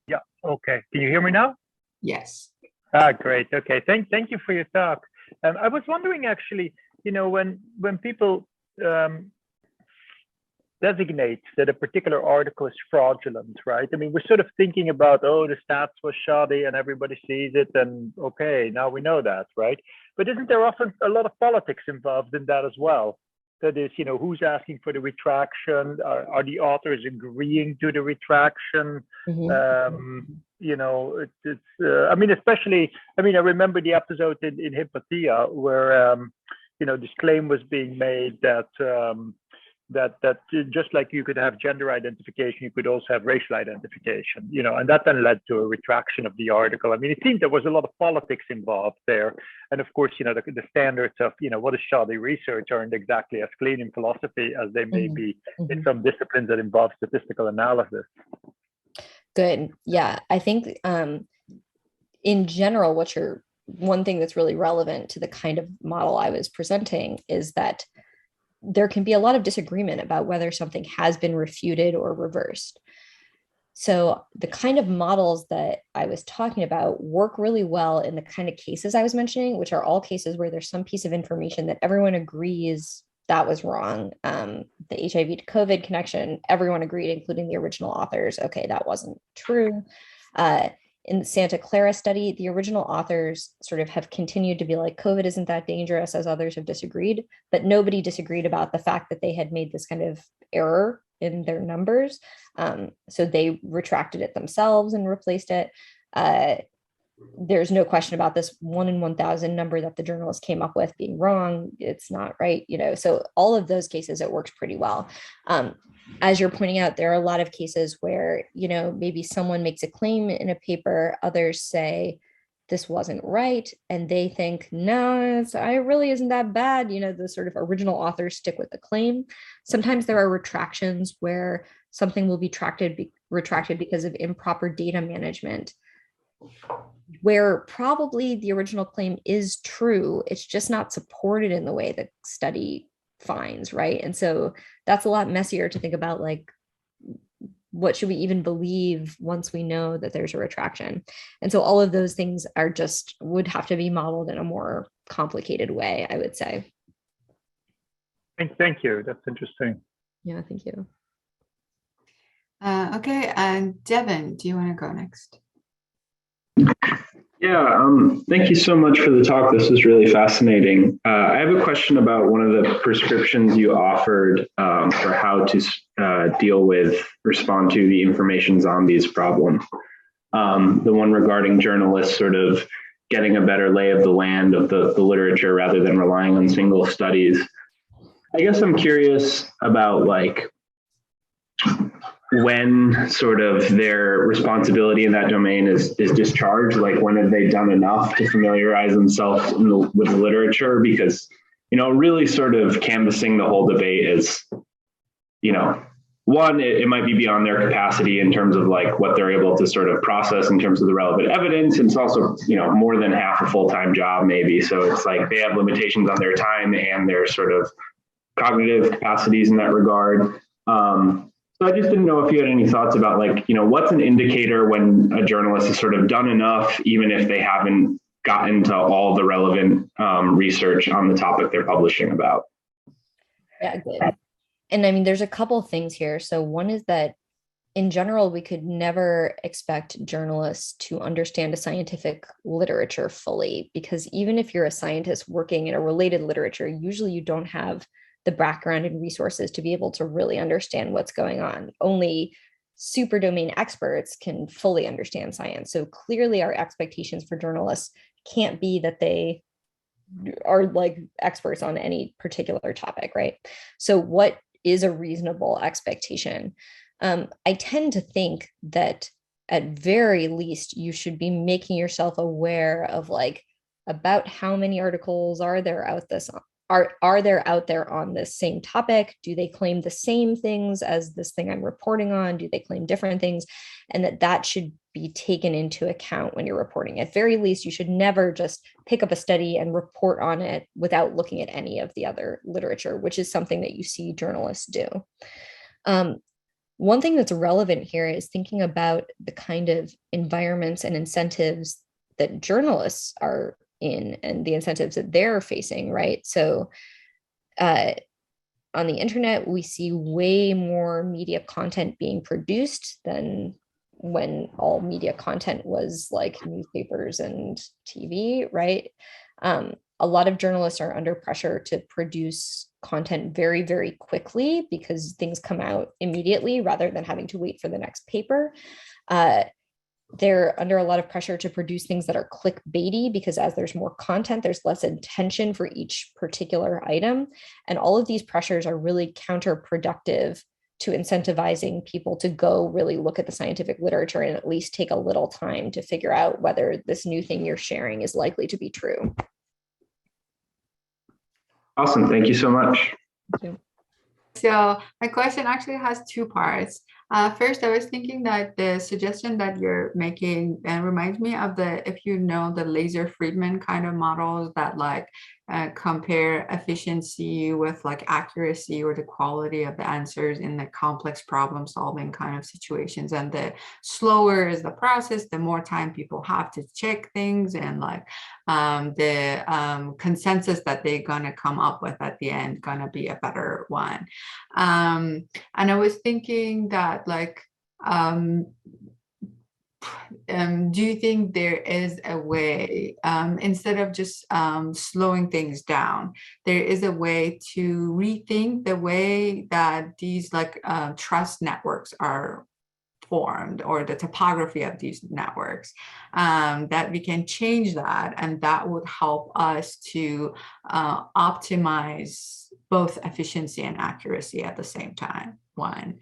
Yeah, okay. Can you hear me now? Yes. Great. Okay. Thank you for your talk. I was wondering actually, when people designate that a particular article is fraudulent, right? I mean, we're sort of thinking about, oh, the stats was shoddy and everybody sees it, and okay, now we know that, right? But isn't there often a lot of politics involved in that as well? That is, who's asking for the retraction? Are the authors agreeing to the retraction? I mean, especially, I remember the episode in Hypatia where, this claim was being made that that just like you could have gender identification, you could also have racial identification, and that then led to a retraction of the article. I mean, it seemed there was a lot of politics involved there. And of course, the standards of, what is shoddy research aren't exactly as clean in philosophy as they may be in some disciplines that involve statistical analysis. Good. Yeah, I think in general, one thing that's really relevant to the kind of model I was presenting is that there can be a lot of disagreement about whether something has been refuted or reversed. So the kind of models that I was talking about work really well in the kind of cases I was mentioning, which are all cases where there's some piece of information that everyone agrees that was wrong. The HIV to COVID connection, everyone agreed, including the original authors. Okay, that wasn't true. In the Santa Clara study, the original authors sort of have continued to be like, COVID isn't that dangerous, as others have disagreed, but nobody disagreed about the fact that they had made this kind of error in their numbers. So they retracted it themselves and replaced it. There's no question about this 1 in 1,000 number that the journalist came up with being wrong. It's not right, so all of those cases, it works pretty well. As you're pointing out, there are a lot of cases where, maybe someone makes a claim in a paper, others say this wasn't right, and they think, no, it really isn't that bad. The sort of original authors stick with the claim. Sometimes there are retractions where something will be retracted because of improper data management, where probably the original claim is true. It's just not supported in the way the study finds, right? And so that's a lot messier to think about, like, what should we even believe once we know that there's a retraction? And so all of those things would have to be modeled in a more complicated way, I would say. Thank you. That's interesting. Yeah, thank you. Okay, and Devin, do you want to go next? Yeah, thank you so much for the talk. This was really fascinating. I have a question about one of the prescriptions you offered for how to respond to the information zombies problem. The one regarding journalists sort of getting a better lay of the land of the literature rather than relying on single studies. I guess I'm curious about, like, when sort of their responsibility in that domain is discharged, like when have they done enough to familiarize themselves with the literature? Because, really sort of canvassing the whole debate is, one, it might be beyond their capacity in terms of like what they're able to sort of process in terms of the relevant evidence. And it's also, more than half a full-time job maybe. So it's like they have limitations on their time and their sort of cognitive capacities in that regard. So I just didn't know if you had any thoughts about, like, what's an indicator when a journalist has sort of done enough, even if they haven't gotten to all the relevant research on the topic they're publishing about. Yeah, good. And I mean, there's a couple things here. So one is that in general, we could never expect journalists to understand a scientific literature fully, because even if you're a scientist working in a related literature, usually you don't have the background and resources to be able to really understand what's going on. Only super domain experts can fully understand science. So clearly our expectations for journalists can't be that they are like experts on any particular topic, right? So what is a reasonable expectation? I tend to think that at very least you should be making yourself aware of, like, about how many articles are there out there on this same topic? Do they claim the same things as this thing I'm reporting on? Do they claim different things? And that should be taken into account when you're reporting. At very least, you should never just pick up a study and report on it without looking at any of the other literature, which is something that you see journalists do. One thing that's relevant here is thinking about the kind of environments and incentives that journalists are in and the incentives that they're facing, right? So on the internet, we see way more media content being produced than when all media content was like newspapers and TV, right? A lot of journalists are under pressure to produce content very, very quickly because things come out immediately rather than having to wait for the next paper. They're under a lot of pressure to produce things that are clickbaity because as there's more content, there's less attention for each particular item. And all of these pressures are really counterproductive to incentivizing people to go really look at the scientific literature and at least take a little time to figure out whether this new thing you're sharing is likely to be true. Awesome. Thank you so much. Thank you. So my question actually has two parts. First, I was thinking that the suggestion that you're making reminds me of if you know, the Laser-Friedman kind of models that like compare efficiency with like accuracy or the quality of the answers in the complex problem solving kind of situations. And the slower is the process, the more time people have to check things, and like the consensus that they're gonna come up with at the end gonna be a better one. And I was thinking that like, do you think there is a way, instead of just slowing things down, there is a way to rethink the way that these like trust networks are formed, or the topography of these networks, that we can change that, and that would help us to optimize both efficiency and accuracy at the same time, one.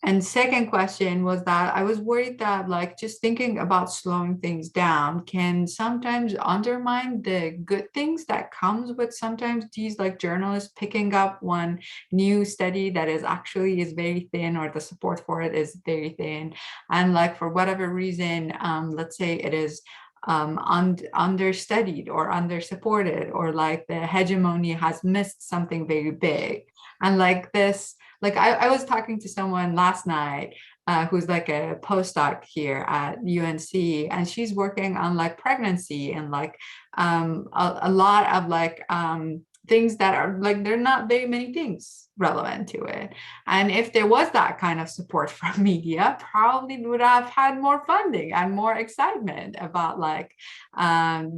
And second question was that I was worried that like just thinking about slowing things down can sometimes undermine the good things that comes with sometimes these like journalists picking up one new study that is very thin, or the support for it is very thin. And like for whatever reason, let's say it is understudied or undersupported, or like the hegemony has missed something very big. And like this, like I was talking to someone last night who's like a postdoc here at UNC, and she's working on like pregnancy and like a lot of like things that are like, there are not very many things relevant to it. And if there was that kind of support from media, probably would have had more funding and more excitement about like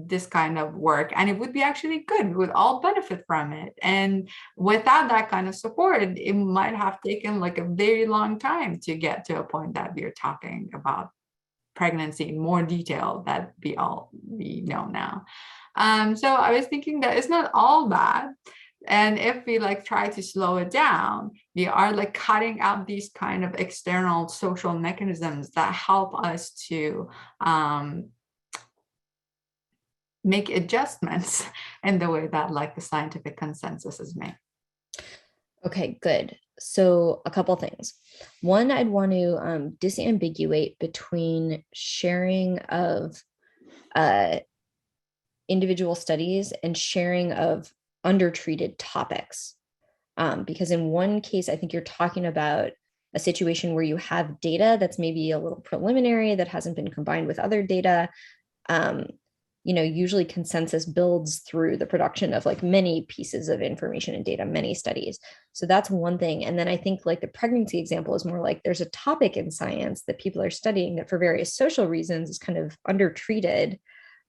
this kind of work, and it would be actually good. We would all benefit from it. And without that kind of support, it might have taken like a very long time to get to a point that we're talking about pregnancy in more detail that we know now. So I was thinking that it's not all bad. And if we like try to slow it down, we are like cutting out these kind of external social mechanisms that help us to make adjustments in the way that like the scientific consensus is made. Okay, good. So a couple things. One, I'd want to disambiguate between sharing of individual studies and sharing of undertreated topics. Because in one case, I think you're talking about a situation where you have data that's maybe a little preliminary that hasn't been combined with other data. Usually consensus builds through the production of like many pieces of information and data, many studies. So that's one thing. And then I think like the pregnancy example is more like there's a topic in science that people are studying that for various social reasons is kind of undertreated,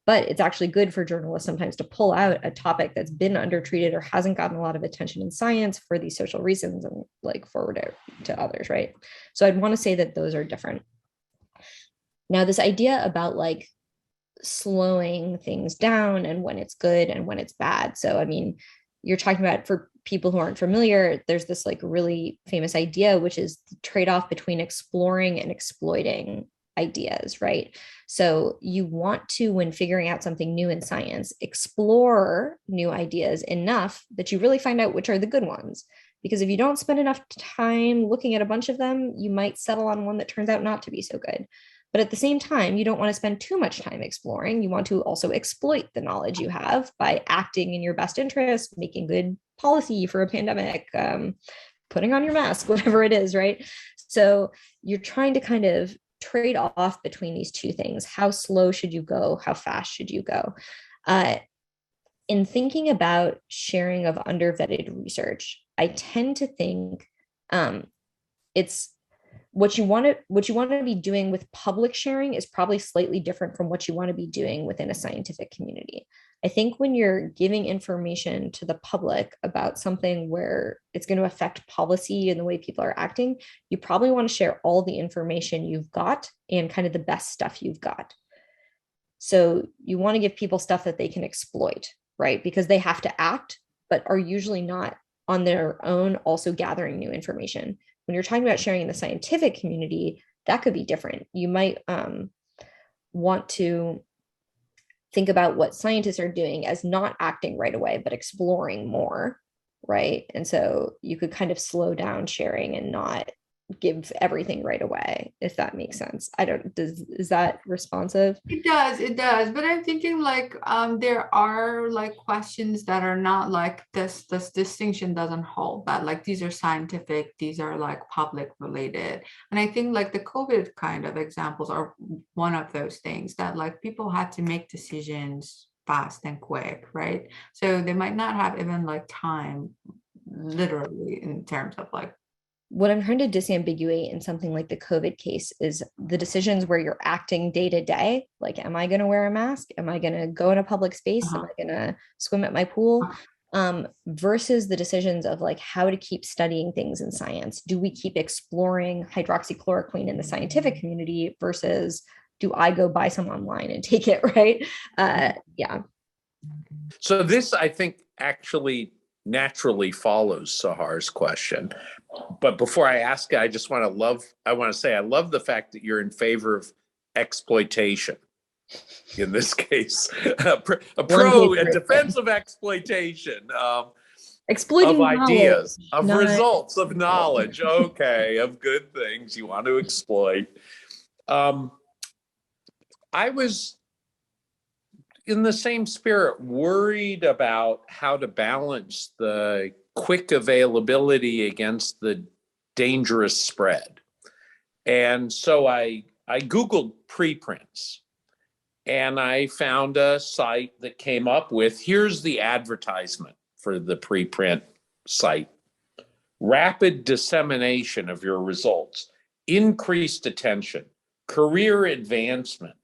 but it's actually good for journalists sometimes to pull out a topic that's been undertreated or hasn't gotten a lot of attention in science for these social reasons and like forward it to others, right? So I'd want to say that those are different. Now, this idea about like slowing things down and when it's good and when it's bad. So, I mean, you're talking about, for people who aren't familiar, there's this like really famous idea, which is the trade-off between exploring and exploiting ideas, right? So you want to, when figuring out something new in science, explore new ideas enough that you really find out which are the good ones. Because if you don't spend enough time looking at a bunch of them, you might settle on one that turns out not to be so good. But at the same time, you don't want to spend too much time exploring. You want to also exploit the knowledge you have by acting in your best interest, making good policy for a pandemic, putting on your mask, whatever it is, right? So you're trying to kind of trade off between these two things. How slow should you go? How fast should you go? In thinking about sharing of undervetted research, I tend to think it's what you want to be doing with public sharing is probably slightly different from what you want to be doing within a scientific community. I think when you're giving information to the public about something where it's going to affect policy and the way people are acting, you probably want to share all the information you've got and kind of the best stuff you've got. So you want to give people stuff that they can exploit, right? Because they have to act, but are usually not on their own also gathering new information. When you're talking about sharing in the scientific community, that could be different. You might want to think about what scientists are doing as not acting right away, but exploring more, right? And so you could kind of slow down sharing and not give everything right away, if that makes sense. Is that responsive? It does. But I'm thinking like there are like questions that are not like this distinction doesn't hold, that like these are scientific, these are like public related. And I think like the COVID kind of examples are one of those things that like people had to make decisions fast and quick, right? So they might not have even like time literally in terms of like what I'm trying to disambiguate in something like the COVID case is the decisions where you're acting day to day. Like, am I going to wear a mask? Am I going to go in a public space? Am I going to swim at my pool? Versus the decisions of like how to keep studying things in science. Do we keep exploring hydroxychloroquine in the scientific community versus do I go buy some online and take it, right? Yeah. So this, I think, actually naturally follows Sahar's question. But before I ask it, I want to say I love the fact that you're in favor of exploitation. In this case, a defense of exploitation, exploiting of ideas, knowledge, of results, of knowledge, okay, of good things you want to exploit. I was, in the same spirit, worried about how to balance the quick availability against the dangerous spread. And so I Googled preprints, and I found a site that came up with, here's the advertisement for the preprint site: rapid dissemination of your results, increased attention, career advancement,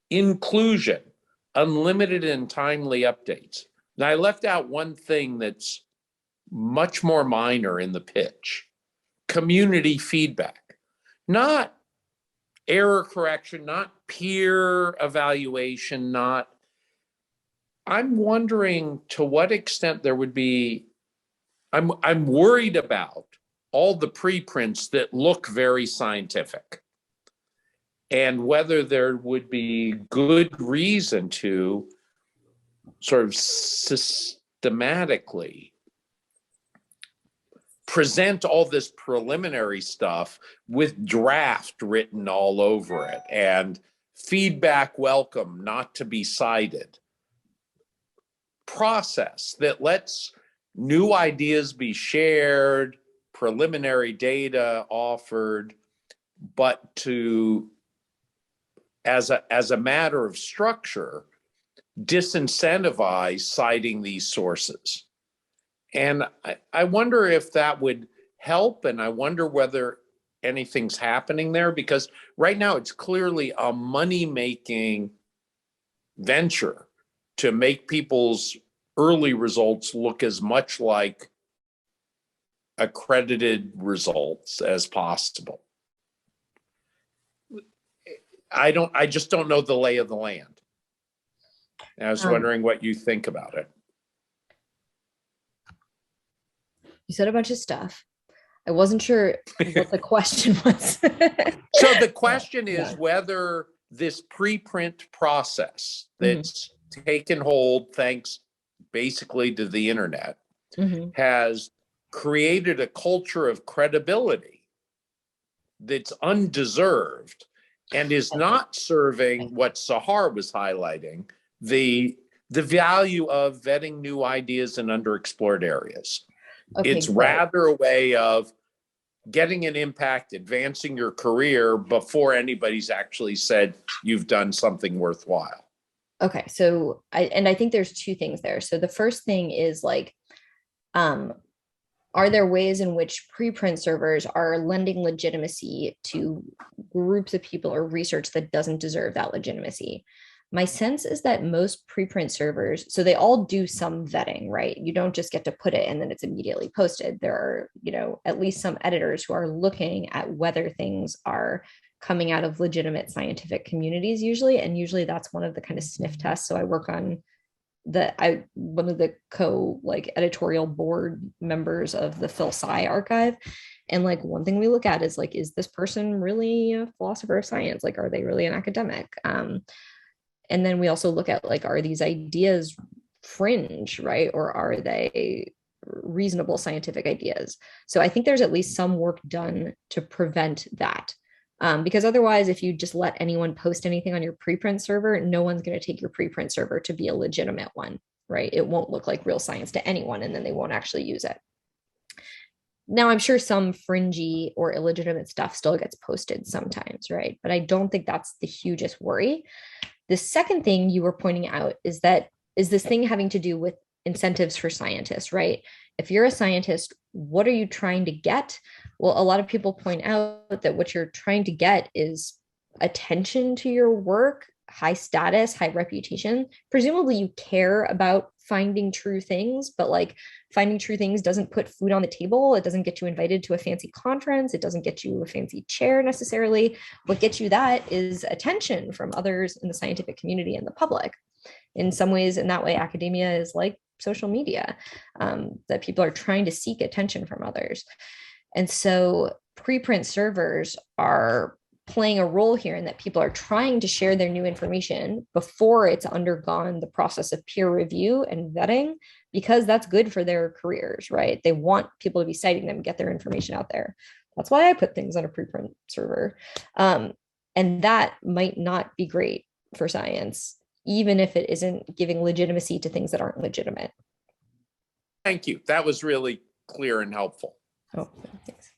inclusion, unlimited and timely updates. Now, I left out one thing that's much more minor in the pitch: community feedback, not error correction, not peer evaluation, I'm wondering to what extent there would be, I'm worried about all the preprints that look very scientific, and whether there would be good reason to sort of systematically present all this preliminary stuff with draft written all over it and feedback welcome, not to be cited. Process that lets new ideas be shared, preliminary data offered, but to, as a matter of structure, disincentivize citing these sources. And I wonder if that would help, and I wonder whether anything's happening there, because right now it's clearly a money-making venture to make people's early results look as much like accredited results as possible. I just don't know the lay of the land. And I was wondering what you think about it. You said a bunch of stuff. I wasn't sure what the question was. So the question is whether this preprint process that's taken hold thanks basically to the internet has created a culture of credibility that's undeserved and is not serving what Sahar was highlighting, the value of vetting new ideas in underexplored areas. It's rather a way of getting an impact, advancing your career before anybody's actually said you've done something worthwhile. Okay, so I think there's two things there. So the first thing is like, are there ways in which preprint servers are lending legitimacy to groups of people or research that doesn't deserve that legitimacy? My sense is that most preprint servers, so they all do some vetting, right? You don't just get to put it and then it's immediately posted. There are, at least some editors who are looking at whether things are coming out of legitimate scientific communities usually. And usually that's one of the kind of sniff tests. So I work on one of the editorial board members of the Phil Sci archive. And like one thing we look at is like, is this person really a philosopher of science? Like, are they really an academic? And then we also look at like, are these ideas fringe, right? Or are they reasonable scientific ideas? So I think there's at least some work done to prevent that. Because otherwise, if you just let anyone post anything on your preprint server, no one's going to take your preprint server to be a legitimate one, right? It won't look like real science to anyone, and then they won't actually use it. Now, I'm sure some fringy or illegitimate stuff still gets posted sometimes, right? But I don't think that's the hugest worry. The second thing you were pointing out is this thing having to do with incentives for scientists, right? If you're a scientist, what are you trying to get? Well, a lot of people point out that what you're trying to get is attention to your work, high status, high reputation. Presumably you care about finding true things, but like finding true things doesn't put food on the table. It doesn't get you invited to a fancy conference. It doesn't get you a fancy chair necessarily. What gets you that is attention from others in the scientific community and the public. In some ways, in that way, academia is like social media, that people are trying to seek attention from others. And so preprint servers are playing a role here in that people are trying to share their new information before it's undergone the process of peer review and vetting, because that's good for their careers, right? They want people to be citing them, get their information out there. That's why I put things on a preprint server. And that might not be great for science, even if it isn't giving legitimacy to things that aren't legitimate. Thank you. That was really clear and helpful. Oh, thanks.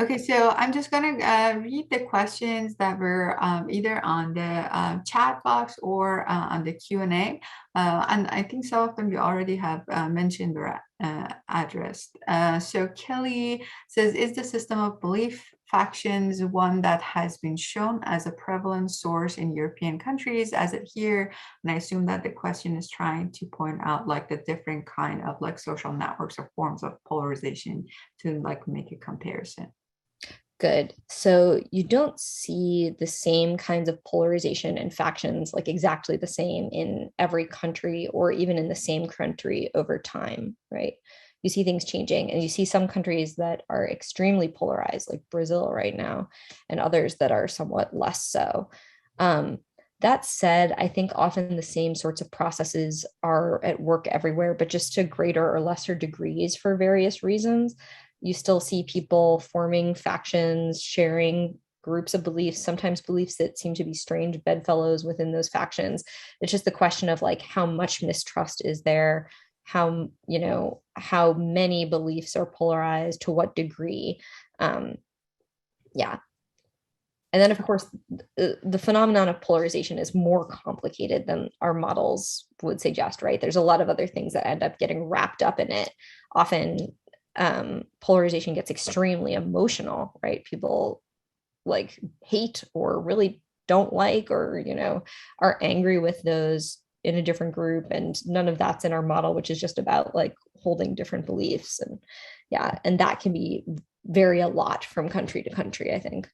Okay, so I'm just going to read the questions that were either on the chat box or on the Q&A. And I think some of them you already have mentioned or addressed. So Kelly says, is the system of belief factions one that has been shown as a prevalent source in European countries as it here? And I assume that the question is trying to point out like the different kind of like social networks or forms of polarization to like make a comparison. Good. So you don't see the same kinds of polarization and factions like exactly the same in every country or even in the same country over time, right? You see things changing, and you see some countries that are extremely polarized, like Brazil right now, and others that are somewhat less so. That said, I think often the same sorts of processes are at work everywhere, but just to greater or lesser degrees for various reasons. You still see people forming factions, sharing groups of beliefs, sometimes beliefs that seem to be strange bedfellows within those factions. It's just the question of like how much mistrust is there, how many beliefs are polarized, to what degree. Yeah. And then, of course, the phenomenon of polarization is more complicated than our models would suggest, right? There's a lot of other things that end up getting wrapped up in it. Often, polarization gets extremely emotional, right? People like hate or really don't like or, are angry with those in a different group. And none of that's in our model, which is just about like holding different beliefs. And yeah, and that can be vary a lot from country to country, I think.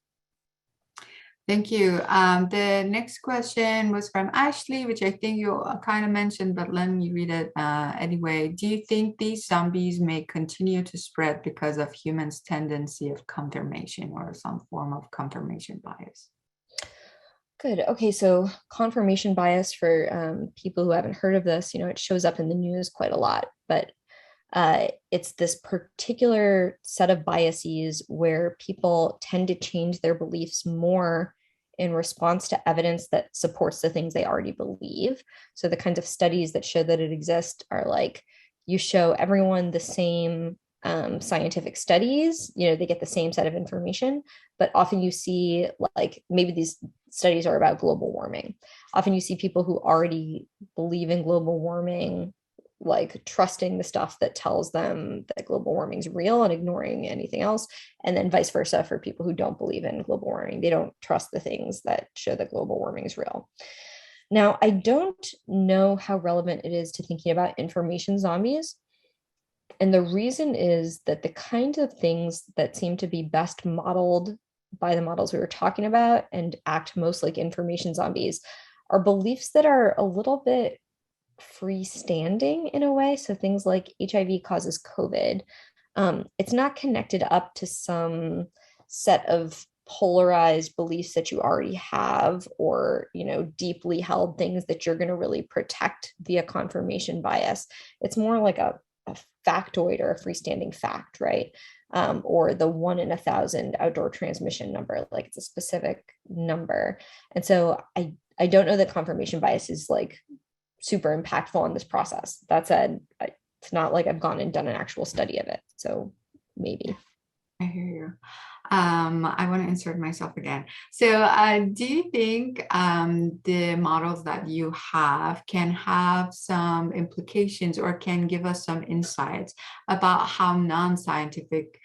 Thank you. The next question was from Ashley, which I think you kind of mentioned, but let me read it anyway. Do you think these zombies may continue to spread because of humans' tendency of confirmation or some form of confirmation bias? Good. Okay, so confirmation bias for people who haven't heard of this, it shows up in the news quite a lot, but it's this particular set of biases where people tend to change their beliefs more in response to evidence that supports the things they already believe. So the kinds of studies that show that it exists are like you show everyone the same scientific studies, they get the same set of information, but often you see like maybe these studies are about global warming. Often you see people who already believe in global warming like trusting the stuff that tells them that global warming is real and ignoring anything else. And then vice versa for people who don't believe in global warming. They don't trust the things that show that global warming is real. Now, I don't know how relevant it is to thinking about information zombies. And the reason is that the kinds of things that seem to be best modeled by the models we were talking about and act most like information zombies are beliefs that are a little bit freestanding in a way. So things like HIV causes COVID. It's not connected up to some set of polarized beliefs that you already have or deeply held things that you're going to really protect via confirmation bias. It's more like a factoid or a freestanding fact, right? Or the 1 in 1,000 outdoor transmission number, like it's a specific number. And so I don't know that confirmation bias is like super impactful on this process. That said, it's not like I've gone and done an actual study of it. So maybe. I hear you. I want to insert myself again. So do you think the models that you have can have some implications or can give us some insights about how non-scientific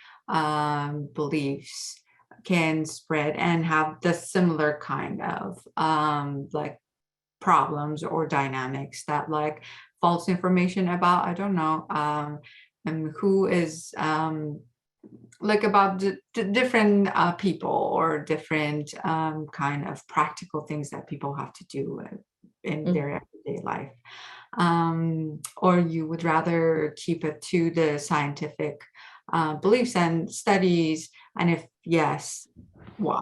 beliefs can spread and have the similar kind of like problems or dynamics that like false information about, I don't know, and who is like about the different people or different kind of practical things that people have to do in their everyday life. Or you would rather keep it to the scientific beliefs and studies? And if yes, why?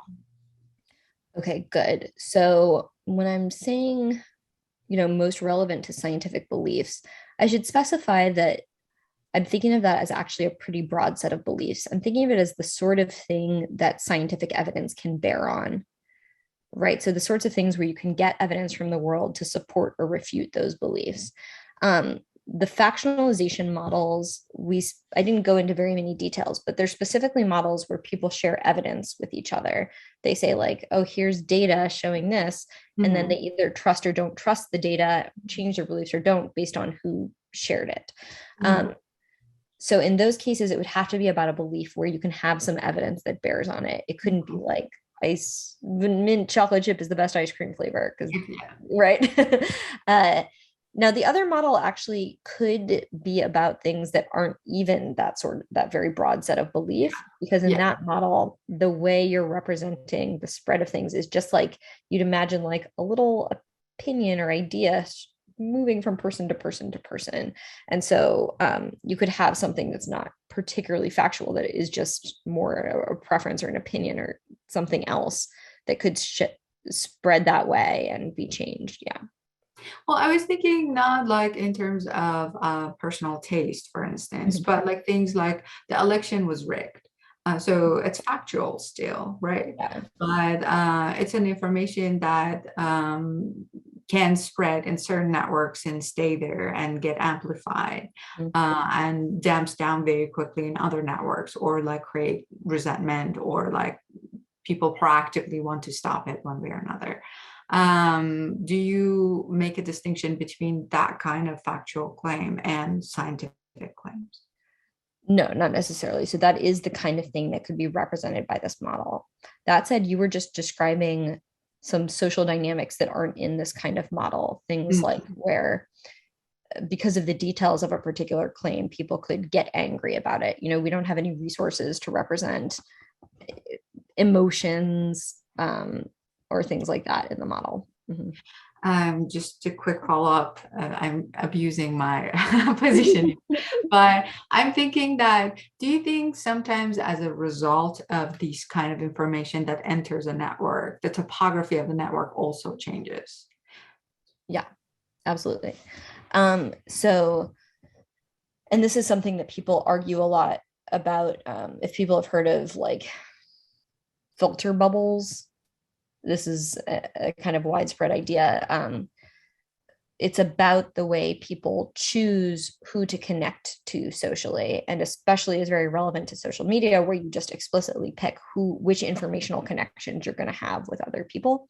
Okay, good. So when I'm saying, most relevant to scientific beliefs, I should specify that I'm thinking of that as actually a pretty broad set of beliefs. I'm thinking of it as the sort of thing that scientific evidence can bear on, right? So the sorts of things where you can get evidence from the world to support or refute those beliefs. The factionalization models, I didn't go into very many details, but they're specifically models where people share evidence with each other. They say like, oh, here's data showing this. And then they either trust or don't trust the data, change their beliefs or don't based on who shared it. So in those cases, it would have to be about a belief where you can have some evidence that bears on it. It couldn't be like mint chocolate chip is the best ice cream flavor, because right. Now, the other model actually could be about things that aren't even that very broad set of belief, because in that model, the way you're representing the spread of things is just like you'd imagine like a little opinion or idea moving from person to person to person. And so you could have something that's not particularly factual, that is just more a preference or an opinion or something else that could spread that way and be changed. Yeah. Well, I was thinking not like in terms of personal taste, for instance, but like things like the election was rigged. So it's factual still, right? Yeah. But it's an information that can spread in certain networks and stay there and get amplified and damps down very quickly in other networks, or like create resentment, or like people proactively want to stop it one way or another. Do you make a distinction between that kind of factual claim and scientific claims? No, not necessarily. So that is the kind of thing that could be represented by this model. That said, you were just describing some social dynamics that aren't in this kind of model. Things like where, because of the details of a particular claim, people could get angry about it. We don't have any resources to represent emotions or things like that in the model. Mm-hmm. Just a quick follow-up. I'm abusing my position, but I'm thinking that, do you think sometimes as a result of these kind of information that enters a network, the topography of the network also changes? Yeah, absolutely. So, and this is something that people argue a lot about. If people have heard of like filter bubbles, this is a kind of widespread idea. It's about the way people choose who to connect to socially, and especially is very relevant to social media, where you just explicitly pick which informational connections you're going to have with other people.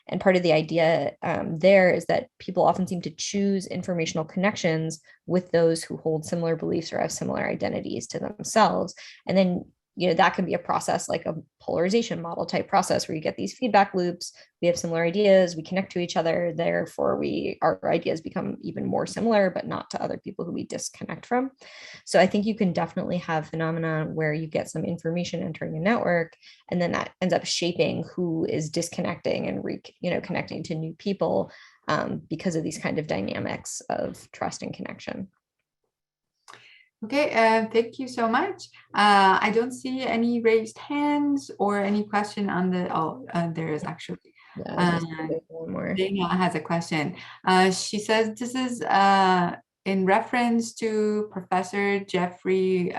And part of the idea there is that people often seem to choose informational connections with those who hold similar beliefs or have similar identities to themselves. And then, that can be a process like a polarization model type process where you get these feedback loops. We have similar ideas, we connect to each other, therefore our ideas become even more similar, but not to other people who we disconnect from. So I think you can definitely have phenomena where you get some information entering a network, and then that ends up shaping who is disconnecting and connecting to new people because of these kind of dynamics of trust and connection. Okay, thank you so much. I don't see any raised hands or any question on there is actually. One more. Dana has a question. She says this is in reference to Professor Jeffrey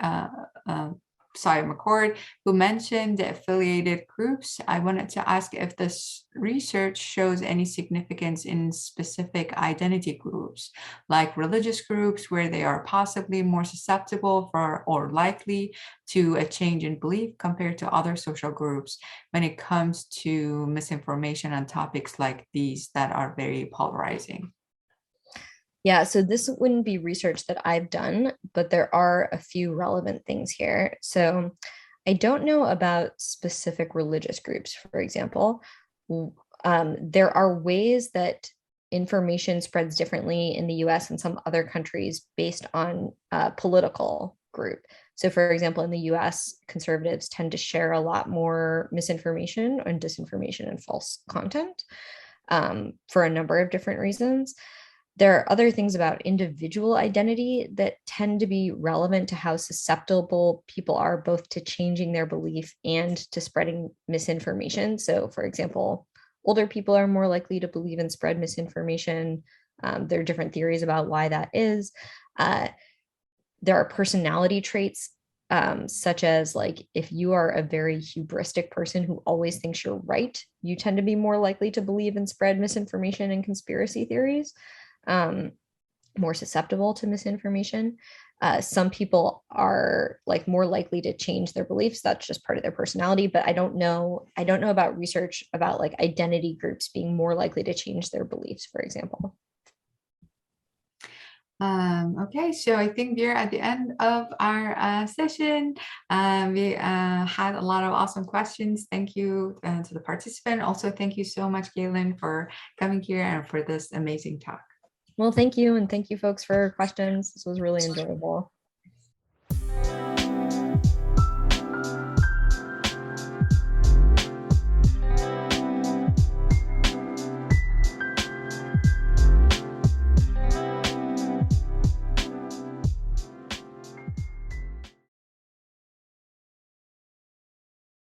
McCord, who mentioned the affiliated groups. I wanted to ask if this research shows any significance in specific identity groups, like religious groups, where they are possibly more susceptible or likely to a change in belief compared to other social groups when it comes to misinformation on topics like these that are very polarizing. Yeah, so this wouldn't be research that I've done, but there are a few relevant things here. So I don't know about specific religious groups, for example. There are ways that information spreads differently in the US and some other countries based on political group. So for example, in the US, conservatives tend to share a lot more misinformation and disinformation and false content for a number of different reasons. There are other things about individual identity that tend to be relevant to how susceptible people are both to changing their belief and to spreading misinformation. So, for example, older people are more likely to believe and spread misinformation. There are different theories about why that is. There are personality traits, such as like if you are a very hubristic person who always thinks you're right, you tend to be more likely to believe and spread misinformation and conspiracy theories. More susceptible to misinformation. Some people are like more likely to change their beliefs. That's just part of their personality, but I don't know about research about like identity groups being more likely to change their beliefs, for example. Okay, so I think we're at the end of our session. We had a lot of awesome questions. Thank you to the participant. Also, thank you so much, Cailin, for coming here and for this amazing talk. Well, thank you. And thank you folks for questions. This was really enjoyable.